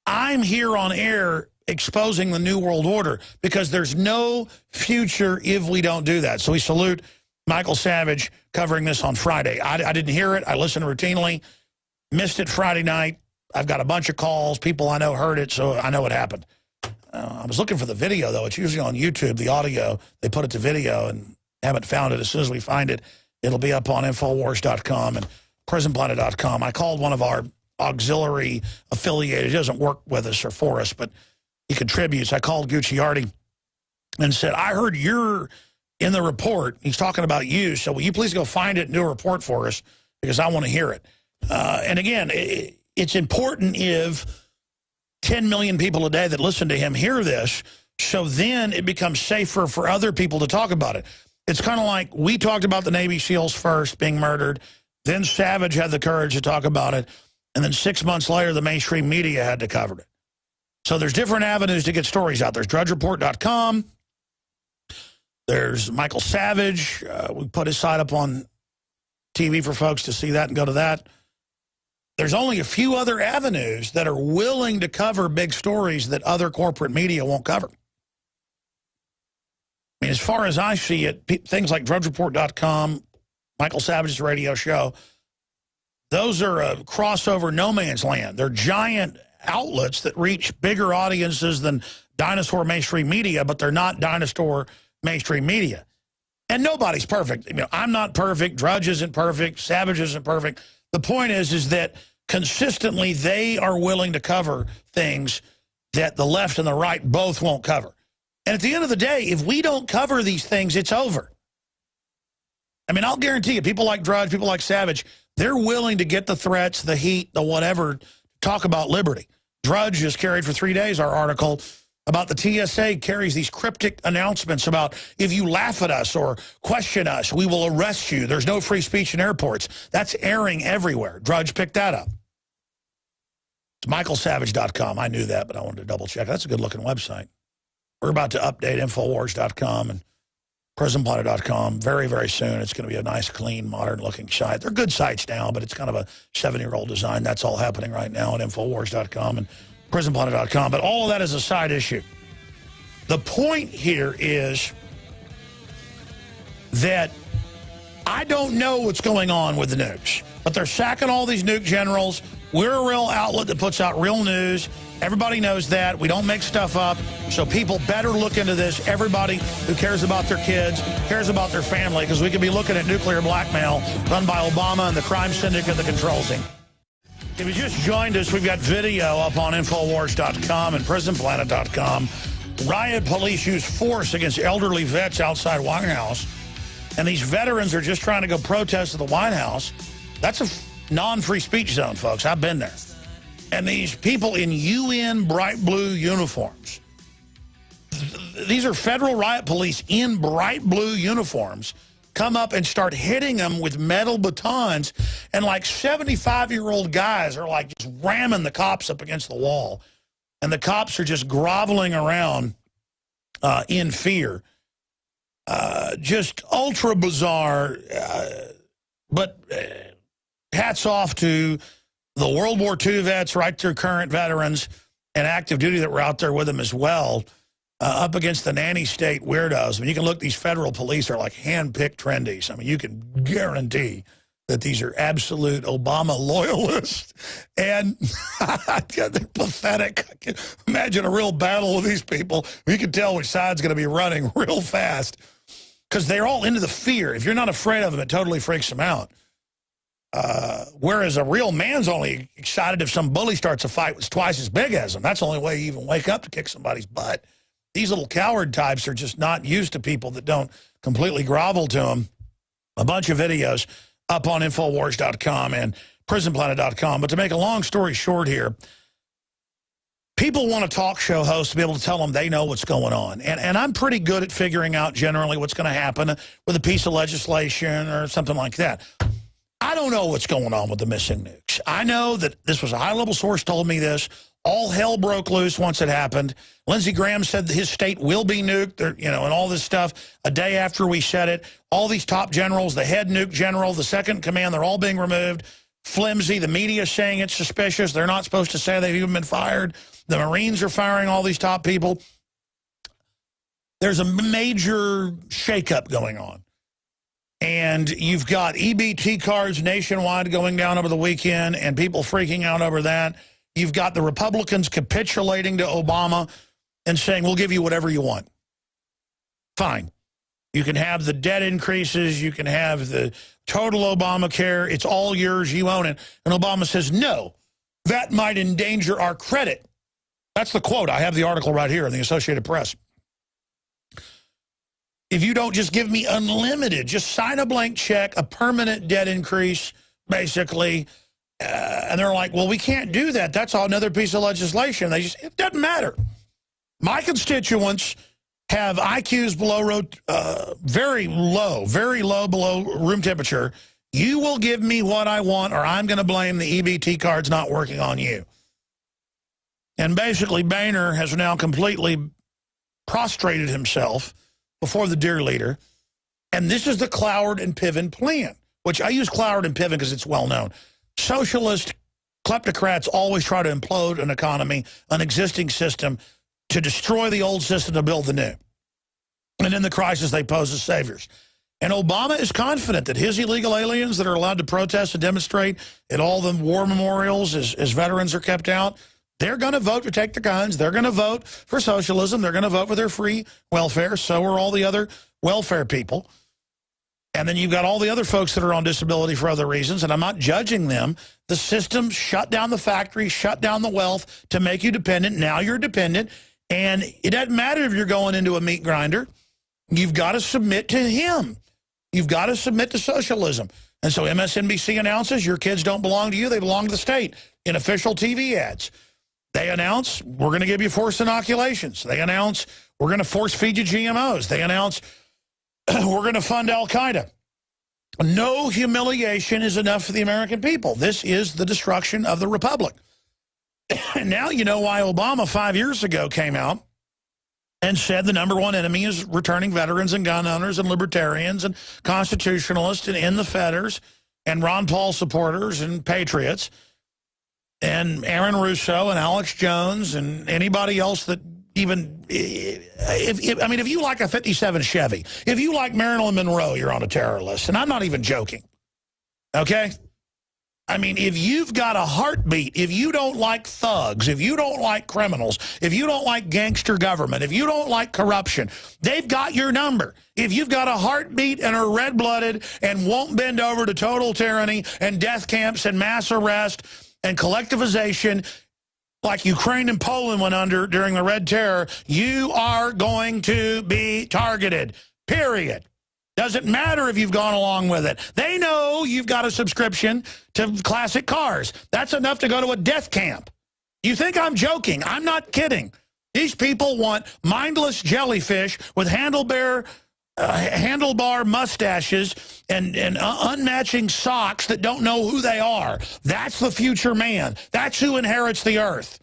I'm here on air exposing the New World Order because there's no future if we don't do that. So we salute Michael Savage covering this on Friday. I didn't hear it. I listened routinely. Missed it Friday night. I've got a bunch of calls. People I know heard it, so I know what happened. I was looking for the video, though. It's usually on YouTube, the audio. They put it to video and haven't found it. As soon as we find it, it'll be up on Infowars.com and PrisonPlanet.com. I called one of our auxiliary affiliated. He doesn't work with us or for us, but he contributes. I called Gucciardi and said, I heard you're in the report. He's talking about you, so will you please go find it and do a report for us because I want to hear it. And again, it's important if 10 million people a day that listen to him hear this, so then it becomes safer for other people to talk about it. It's kind of like we talked about the Navy SEALs first being murdered, then Savage had the courage to talk about it, and then 6 months later, the mainstream media had to cover it. So there's different avenues to get stories out. There's DrudgeReport.com. There's Michael Savage. We put his site up on TV for folks to see that and go to that. There's only a few other avenues that are willing to cover big stories that other corporate media won't cover. I mean, as far as I see it, things like DrudgeReport.com, Michael Savage's radio show, those are a crossover no man's land. They're giant outlets that reach bigger audiences than dinosaur mainstream media, but they're not dinosaur mainstream media. And nobody's perfect. You know, I'm not perfect. Drudge isn't perfect. Savage isn't perfect. The point is that consistently they are willing to cover things that the left and the right both won't cover. And at the end of the day, if we don't cover these things, it's over. I mean, I'll guarantee you, people like Drudge, people like Savage, they're willing to get the threats, the heat, the whatever, talk about liberty. Drudge just carried for 3 days our article about the TSA carries these cryptic announcements about if you laugh at us or question us, we will arrest you. There's no free speech in airports. That's airing everywhere. Drudge picked that up. It's michaelsavage.com. I knew that, but I wanted to double check. That's a good-looking website. We're about to update Infowars.com and PrisonPlanet.com very, very soon. It's going to be a nice, clean, modern-looking site. They're good sites now, but it's kind of a 7-year-old design. That's all happening right now at Infowars.com and PrisonPlanet.com. But all of that is a side issue. The point here is that I don't know what's going on with the nukes, but they're sacking all these nuke generals. We're a real outlet that puts out real news. Everybody knows that. We don't make stuff up. So people better look into this. Everybody who cares about their kids, cares about their family, because we could be looking at nuclear blackmail run by Obama and the crime syndicate that controls him. If you just joined us, we've got video up on Infowars.com and PrisonPlanet.com. Riot police use force against elderly vets outside White House. And these veterans are just trying to go protest at the White House. That's a non-free speech zone, folks. I've been there. And these people in UN bright blue uniforms, these are federal riot police in bright blue uniforms, come up and start hitting them with metal batons. And like 75-year-old guys are like just ramming the cops up against the wall. And the cops are just groveling around in fear. Just ultra bizarre. But hats off to the World War II vets, right through current veterans and active duty that were out there with them as well, up against the nanny state weirdos. I mean, you can look, these federal police are like hand-picked trendies. I mean, you can guarantee that these are absolute Obama loyalists. And they're pathetic. I can imagine a real battle with these people. You can tell which side's going to be running real fast because they're all into the fear. If you're not afraid of them, it totally freaks them out. Whereas a real man's only excited if some bully starts a fight that's twice as big as him. That's the only way you even wake up to kick somebody's butt. These little coward types are just not used to people that don't completely grovel to them. A bunch of videos up on Infowars.com and prisonplanet.com. But to make a long story short here, people want a talk show host to be able to tell them they know what's going on. And I'm pretty good at figuring out generally what's going to happen with a piece of legislation or something like that. I don't know what's going on with the missing nukes. I know that this was a high-level source told me this. All hell broke loose once it happened. Lindsey Graham said that his state will be nuked, and all this stuff a day after we said it. All these top generals, the head nuke general, the second in command, they're all being removed. Flimsy, the media saying it's suspicious. They're not supposed to say they've even been fired. The Marines are firing all these top people. There's a major shakeup going on. And you've got EBT cards nationwide going down over the weekend and people freaking out over that. You've got the Republicans capitulating to Obama and saying, we'll give you whatever you want. Fine. You can have the debt increases. You can have the total Obamacare. It's all yours. You own it. And Obama says, no, that might endanger our credit. That's the quote. I have the article right here in the Associated Press. If you don't just give me unlimited, just sign a blank check, a permanent debt increase, basically. And they're like, well, we can't do that. That's another piece of legislation. It doesn't matter. My constituents have IQs below, very low below room temperature. You will give me what I want, or I'm going to blame the EBT cards not working on you. And basically, Boehner has now completely prostrated himself before the dear leader. And this is the Cloward and Piven plan, which I use Cloward and Piven because it's well known. Socialist kleptocrats always try to implode an economy, an existing system, to destroy the old system to build the new. And in the crisis, they pose as saviors. And Obama is confident that his illegal aliens that are allowed to protest and demonstrate at all the war memorials as veterans are kept out, they're going to vote to take the guns. They're going to vote for socialism. They're going to vote for their free welfare. So are all the other welfare people. And then you've got all the other folks that are on disability for other reasons, and I'm not judging them. The system shut down the factory, shut down the wealth to make you dependent. Now you're dependent, and it doesn't matter if you're going into a meat grinder. You've got to submit to him. You've got to submit to socialism. And so MSNBC announces your kids don't belong to you. They belong to the state in official TV ads. They announce, we're going to give you forced inoculations. They announce, we're going to force feed you GMOs. They announce, we're going to fund al-Qaeda. No humiliation is enough for the American people. This is the destruction of the republic. And now you know why Obama 5 years ago came out and said the #1 enemy is returning veterans and gun owners and libertarians and constitutionalists and in the fetters and Ron Paul supporters and patriots and Aaron Russo and Alex Jones and anybody else that even, if you like a 57 Chevy, if you like Marilyn Monroe, you're on a terror list. And I'm not even joking. Okay? I mean, if you've got a heartbeat, if you don't like thugs, if you don't like criminals, if you don't like gangster government, if you don't like corruption, they've got your number. If you've got a heartbeat and are red-blooded and won't bend over to total tyranny and death camps and mass arrest and collectivization like Ukraine and Poland went under during the Red Terror, you are going to be targeted, period. Doesn't matter if you've gone along with it. They know you've got a subscription to classic cars. That's enough to go to a death camp. You think I'm joking? I'm not kidding. These people want mindless jellyfish with handlebar mustaches and unmatching socks that don't know who they are. That's the future man. That's who inherits the earth.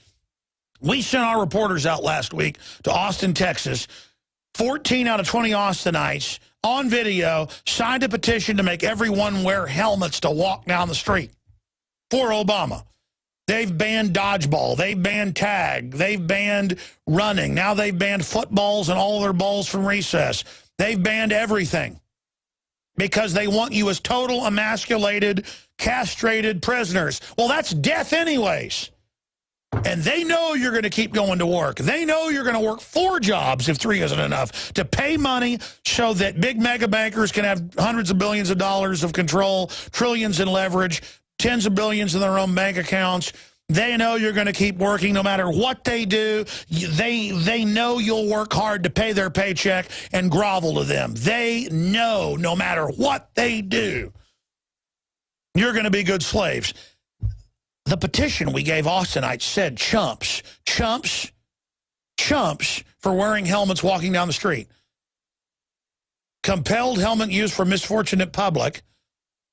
We sent our reporters out last week to Austin, Texas. 14 out of 20 Austinites on video signed a petition to make everyone wear helmets to walk down the street for Obama. They've banned dodgeball. They've banned tag. They've banned running. Now they've banned footballs and all their balls from recess. They've banned everything because they want you as total emasculated, castrated prisoners. Well, that's death anyways. And they know you're going to keep going to work. They know you're going to work 4 jobs if 3 isn't enough to pay money so that big mega bankers can have hundreds of billions of dollars of control, trillions in leverage, tens of billions in their own bank accounts. They know you're going to keep working no matter what they do. They know you'll work hard to pay their paycheck and grovel to them. They know no matter what they do, you're going to be good slaves. The petition we gave Austinites said chumps, chumps, chumps for wearing helmets walking down the street. Compelled helmet use for misfortunate public.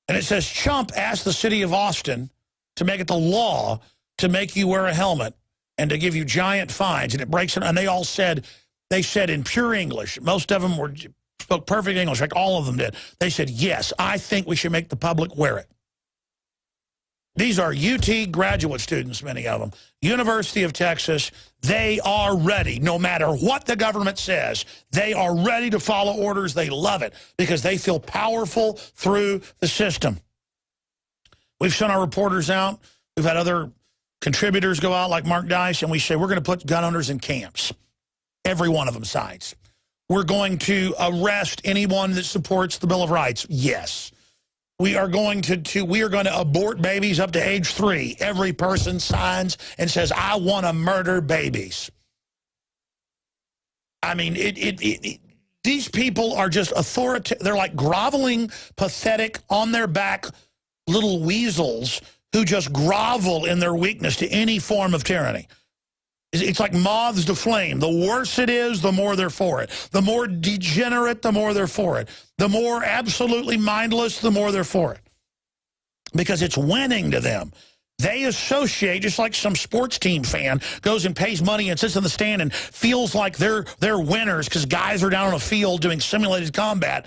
And it says chump asked the city of Austin to make it the law to make you wear a helmet and to give you giant fines. And it breaks it. And they all said, they said in pure English, most of them spoke perfect English, like all of them did. They said, yes, I think we should make the public wear it. These are UT graduate students, many of them. University of Texas, they are ready. No matter what the government says, they are ready to follow orders. They love it because they feel powerful through the system. We've sent our reporters out. We've had other contributors go out like Mark Dice, and we say we're going to put gun owners in camps. Every one of them sides. We're going to arrest anyone that supports the Bill of Rights. Yes. We are going to abort babies up to age 3. Every person signs and says, I want to murder babies. I mean, these people are just authoritative. They're like groveling, pathetic, on their back little weasels who just grovel in their weakness to any form of tyranny. It's like moths to flame. The worse it is, the more they're for it. The more degenerate, the more they're for it. The more absolutely mindless, the more they're for it. Because it's winning to them. They associate, just like some sports team fan goes and pays money and sits in the stand and feels like they're winners because guys are down on a field doing simulated combat.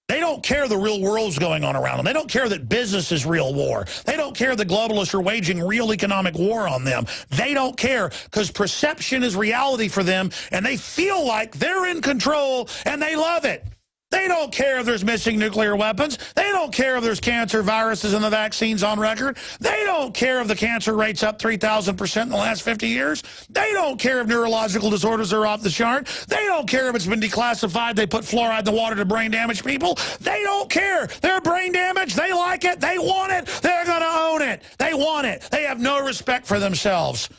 They don't care the real world's going on around them. They don't care that business is real war. They don't care the globalists are waging real economic war on them. They don't care because perception is reality for them, and they feel like they're in control, and they love it. They don't care if there's missing nuclear weapons. They don't care if there's cancer viruses and the vaccines on record. They don't care if the cancer rate's up 3,000% in the last 50 years. They don't care if neurological disorders are off the chart. They don't care if it's been declassified. They put fluoride in the water to brain damage people. They don't care. They're brain damaged. They like it. They want it. They're going to own it. They want it. They have no respect for themselves.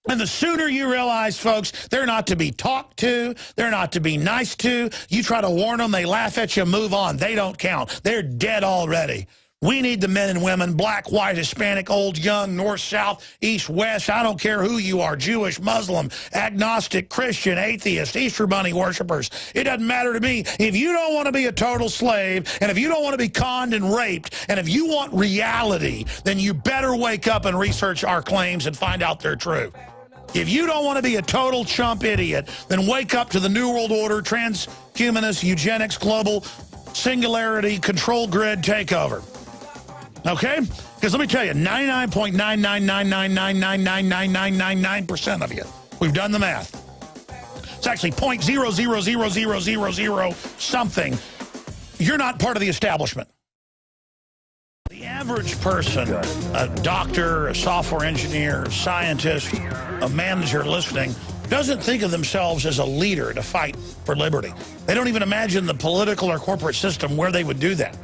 And the sooner you realize, folks, they're not to be talked to, they're not to be nice to, you try to warn them, they laugh at you, move on. They don't count. They're dead already. We need the men and women, black, white, Hispanic, old, young, north, south, east, west. I don't care who you are, Jewish, Muslim, agnostic, Christian, atheist, Easter Bunny worshipers. It doesn't matter to me. If you don't want to be a total slave, and if you don't want to be conned and raped, and if you want reality, then you better wake up and research our claims and find out they're true. If you don't want to be a total chump idiot, then wake up to the New World Order, transhumanist, eugenics, global singularity, control grid takeover. Okay? Because let me tell you, 99.99999999999% of you, we've done the math. It's actually 0.000000 something. You're not part of the establishment. The average person, a doctor, a software engineer, a scientist, a manager listening, doesn't think of themselves as a leader to fight for liberty. They don't even imagine the political or corporate system where they would do that.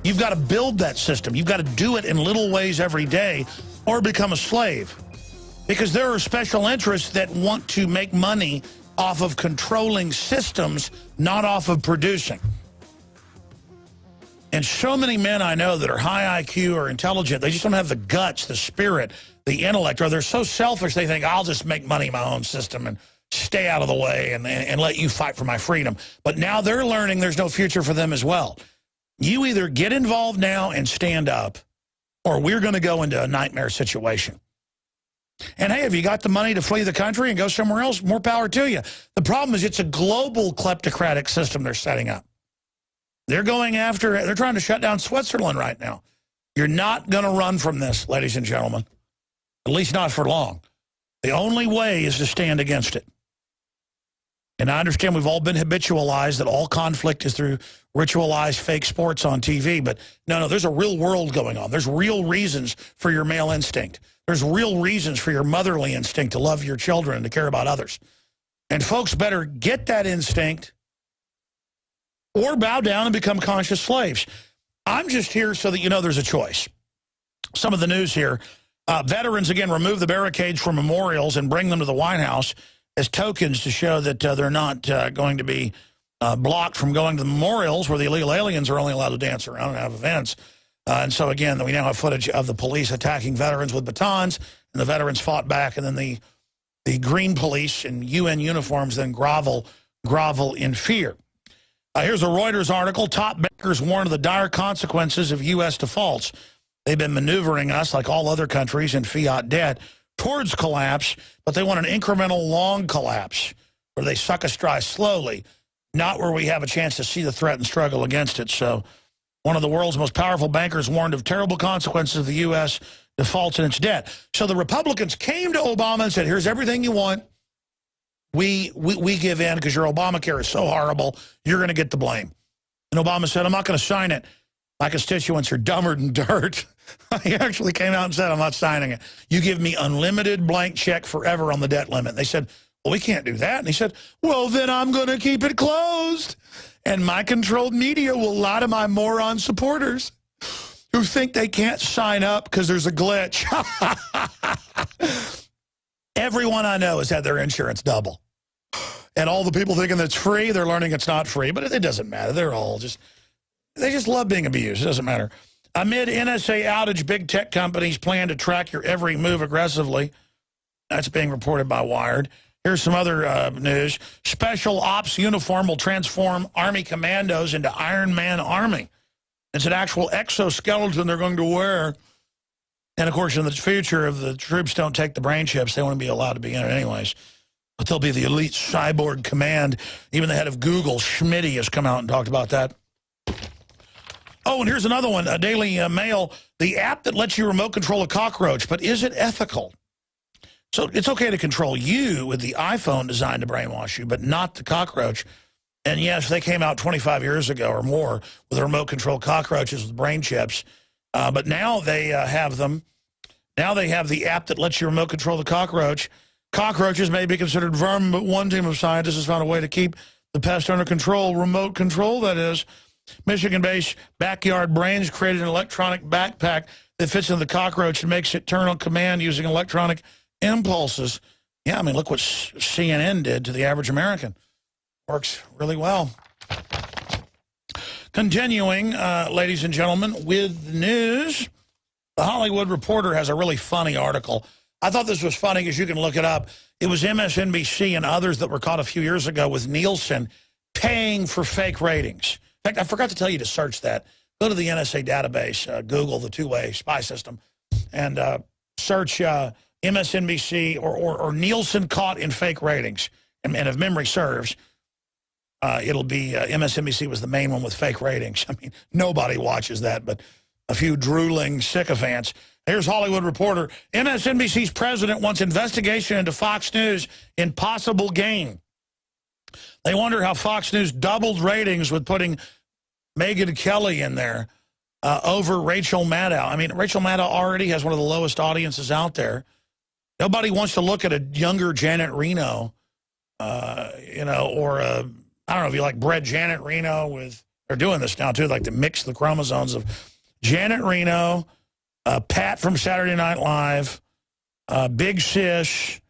You've got to build that system. You've got to do it in little ways every day or become a slave. Because there are special interests that want to make money off of controlling systems, not off of producing. And so many men I know that are high IQ or intelligent, they just don't have the guts, the spirit, the intellect, or they're so selfish they think, I'll just make money in my own system and stay out of the way and let you fight for my freedom. But now they're learning there's no future for them as well. You either get involved now and stand up, or we're going to go into a nightmare situation. And hey, if you got the money to flee the country and go somewhere else, more power to you. The problem is it's a global kleptocratic system they're setting up. They're going after, they're trying to shut down Switzerland right now. You're not going to run from this, ladies and gentlemen. At least not for long. The only way is to stand against it. And I understand we've all been habitualized that all conflict is through ritualized fake sports on TV. But no, there's a real world going on. There's real reasons for your male instinct. There's real reasons for your motherly instinct to love your children and to care about others. And folks better get that instinct or bow down and become conscious slaves. I'm just here so that you know there's a choice. Some of the news here. Veterans, again, remove the barricades from memorials and bring them to the White House as tokens to show that they're not going to be blocked from going to the memorials where the illegal aliens are only allowed to dance around and have events. And so, again, we now have footage of the police attacking veterans with batons, and the veterans fought back, and then the green police in UN uniforms then grovel in fear. Here's a Reuters article. Top bankers warn of the dire consequences of U.S. defaults. They've been maneuvering us, like all other countries, in fiat debt towards collapse, but they want an incremental long collapse where they suck us dry slowly, not where we have a chance to see the threat and struggle against it. So one of the world's most powerful bankers warned of terrible consequences of the U.S. defaults in its debt. So the Republicans came to Obama and said, here's everything you want. We give in because your Obamacare is so horrible, you're going to get the blame. And Obama said, I'm not going to sign it. My constituents are dumber than dirt. He actually came out and said, I'm not signing it. You give me unlimited blank check forever on the debt limit. And they said, well, we can't do that. And he said, well, then I'm going to keep it closed. And my controlled media will lie to my moron supporters who think they can't sign up because there's a glitch. Everyone I know has had their insurance double. And all the people thinking that's free, they're learning it's not free. But it doesn't matter. They just love being abused. It doesn't matter. Amid NSA outage, big tech companies plan to track your every move aggressively. That's being reported by Wired. Here's some other news. Special Ops uniform will transform Army commandos into Iron Man Army. It's an actual exoskeleton they're going to wear. And, of course, in the future, if the troops don't take the brain chips, they won't be allowed to be in it anyways. But they'll be the elite cyborg command. Even the head of Google, Schmitty, has come out and talked about that. Oh, and here's another one, a Daily Mail. The app that lets you remote control a cockroach, but is it ethical? So it's okay to control you with the iPhone designed to brainwash you, but not the cockroach. And, yes, they came out 25 years ago or more with remote control cockroaches with brain chips. But now they have them. Now they have the app that lets you remote control the cockroach. Cockroaches may be considered vermin, but one team of scientists has found a way to keep the pest under control. Remote control, that is. Michigan-based Backyard Brains created an electronic backpack that fits into the cockroach and makes it turn on command using electronic impulses. Yeah, I mean, look what CNN did to the average American. Works really well. Continuing, ladies and gentlemen, with the news, The Hollywood Reporter has a really funny article. I thought this was funny because you can look it up. It was MSNBC and others that were caught a few years ago with Nielsen paying for fake ratings. In fact, I forgot to tell you to search that. Go to the NSA database, Google the two-way spy system, and search MSNBC or Nielsen caught in fake ratings. And if memory serves, it'll be MSNBC was the main one with fake ratings. I mean, nobody watches that, but a few drooling sycophants. Here's Hollywood Reporter. MSNBC's president wants investigation into Fox News in possible gain. They wonder how Fox News doubled ratings with putting Megyn Kelly in there over Rachel Maddow. I mean, Rachel Maddow already has one of the lowest audiences out there. Nobody wants to look at a younger Janet Reno, you know, or I don't know if you like bred Janet Reno with, they're doing this now too, like to mix the chromosomes of Janet Reno, Pat from Saturday Night Live, Big Sis,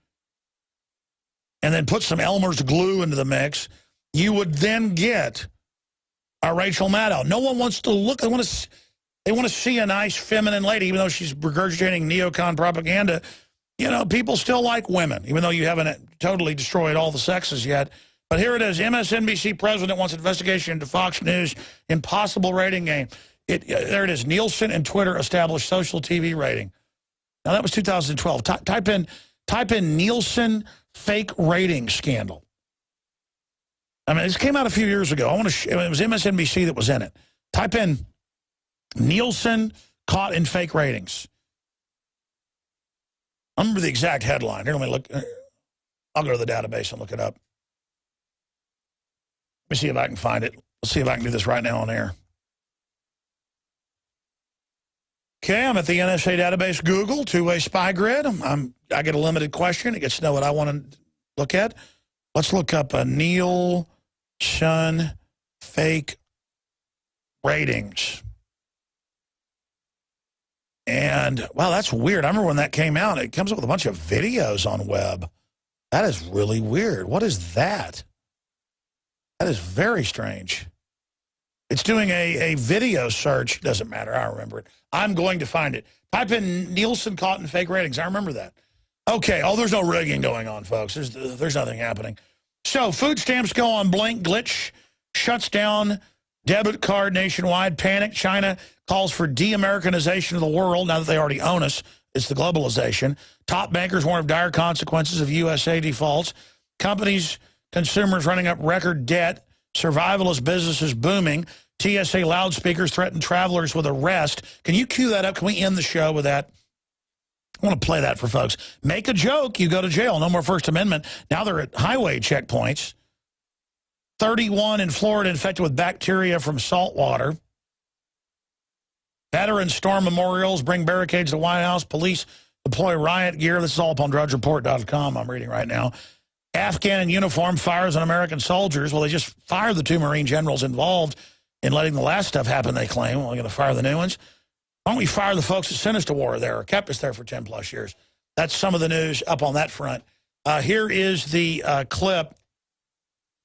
and then put some Elmer's glue into the mix, you would then get a Rachel Maddow. No one wants to look. They want to see a nice feminine lady, even though she's regurgitating neocon propaganda. You know, people still like women, even though you haven't totally destroyed all the sexes yet. But here it is. MSNBC president wants investigation into Fox News in possible rating gain. There it is. Nielsen and Twitter established social TV rating. Now, that was 2012. Type in Nielsen fake rating scandal. I mean, this came out a few years ago. It was MSNBC that was in it. Type in Nielsen caught in fake ratings. I remember the exact headline. Here, let me look. I'll go to the database and look it up. Let me see if I can find it. Let's see if I can do this right now on air. Okay, I'm at the NSA database, Google, two-way spy grid. I get a limited question. It gets to know what I want to look at. Let's look up a Nielsen fake ratings. And, wow, that's weird. I remember when that came out. It comes up with a bunch of videos on web. That is really weird. What is that? That is very strange. It's doing a video search. Doesn't matter. I remember it. I'm going to find it. Type in Nielsen cotton fake ratings. I remember that. Okay. Oh, there's no rigging going on, folks. There's nothing happening. So food stamps go on blink. Glitch shuts down debit card nationwide. Panic. China calls for de-Americanization of the world now that they already own us. It's the globalization. Top bankers warn of dire consequences of USA defaults. Companies, consumers running up record debt. Survivalist businesses booming. TSA loudspeakers threaten travelers with arrest. Can you cue that up? Can we end the show with that? I want to play that for folks. Make a joke, you go to jail. No more First Amendment. Now they're at highway checkpoints. 31 in Florida infected with bacteria from salt water. Veterans storm memorials, bring barricades to White House. Police deploy riot gear. This is all up on drudgereport.com. I'm reading right now. Afghan in uniform fires on American soldiers. Well, they just fired the 2 Marine generals involved in letting the last stuff happen, they claim. Well, we're going to fire the new ones. Why don't we fire the folks that sent us to war there or kept us there for 10-plus years? That's some of the news up on that front. Here is the clip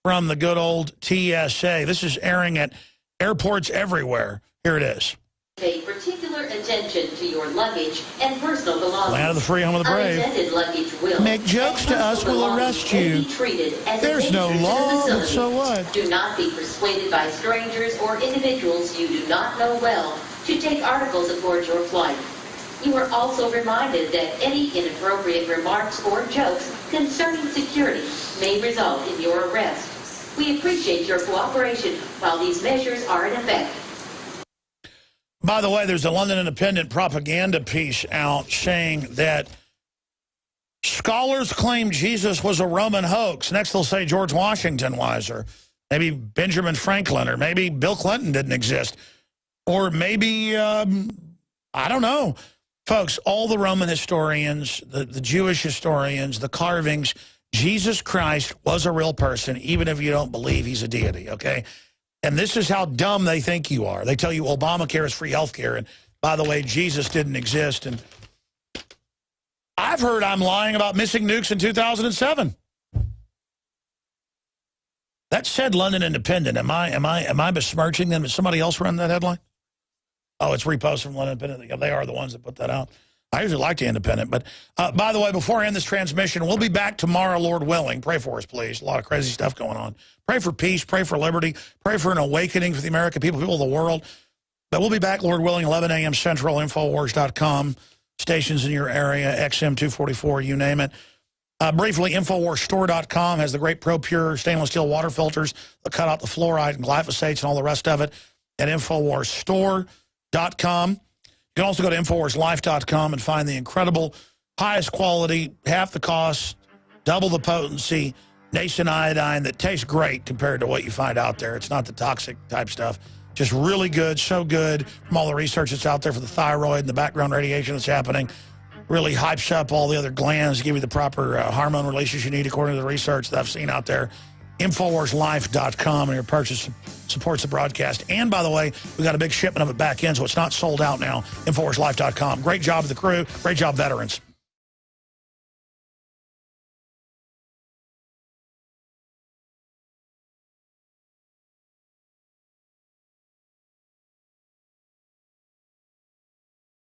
from the good old TSA. This is airing at airports everywhere. Here it is. Pay particular attention to your luggage and personal belongings. Land of the free, home of the brave. Unattended luggage will Make jokes to us, we'll arrest you. There's no law, but so what? Do not be persuaded by strangers or individuals you do not know well to take articles aboard your flight. You are also reminded that any inappropriate remarks or jokes concerning security may result in your arrest. We appreciate your cooperation while these measures are in effect. By the way, there's a London Independent propaganda piece out saying that scholars claim Jesus was a Roman hoax. Next they'll say George Washington was, or maybe Benjamin Franklin, or maybe Bill Clinton didn't exist. Or maybe, I don't know. Folks, all the Roman historians, the Jewish historians, the carvings, Jesus Christ was a real person, even if you don't believe he's a deity, okay? And this is how dumb they think you are. They tell you Obamacare is free health care, and by the way, Jesus didn't exist. And I've heard I'm lying about missing nukes in 2007. That said London Independent. Am I besmirching them? Did somebody else run that headline? Oh, it's reposted from London Independent. They are the ones that put that out. I usually like the Independent. But by the way, before I end this transmission, we'll be back tomorrow, Lord willing. Pray for us, please. A lot of crazy stuff going on. Pray for peace. Pray for liberty. Pray for an awakening for the American people, people of the world. But we'll be back, Lord willing, 11 a.m. Central, Infowars.com, stations in your area, XM 244, you name it. Briefly, InfoWarsStore.com has the great ProPure stainless steel water filters that cut out the fluoride and glyphosates and all the rest of it at InfoWarsStore.com. You can also go to InfoWarsLife.com and find the incredible, highest quality, half the cost, double the potency, nascent iodine that tastes great compared to what you find out there. It's not the toxic type stuff. Just really good, so good from all the research that's out there for the thyroid and the background radiation that's happening. Really hypes up all the other glands, give you the proper hormone releases you need according to the research that I've seen out there. InfoWarsLife.com, and your purchase supports the broadcast. And by the way, we got a big shipment of it back in, so it's not sold out now. InfoWarsLife.com. Great job to the crew. Great job, veterans.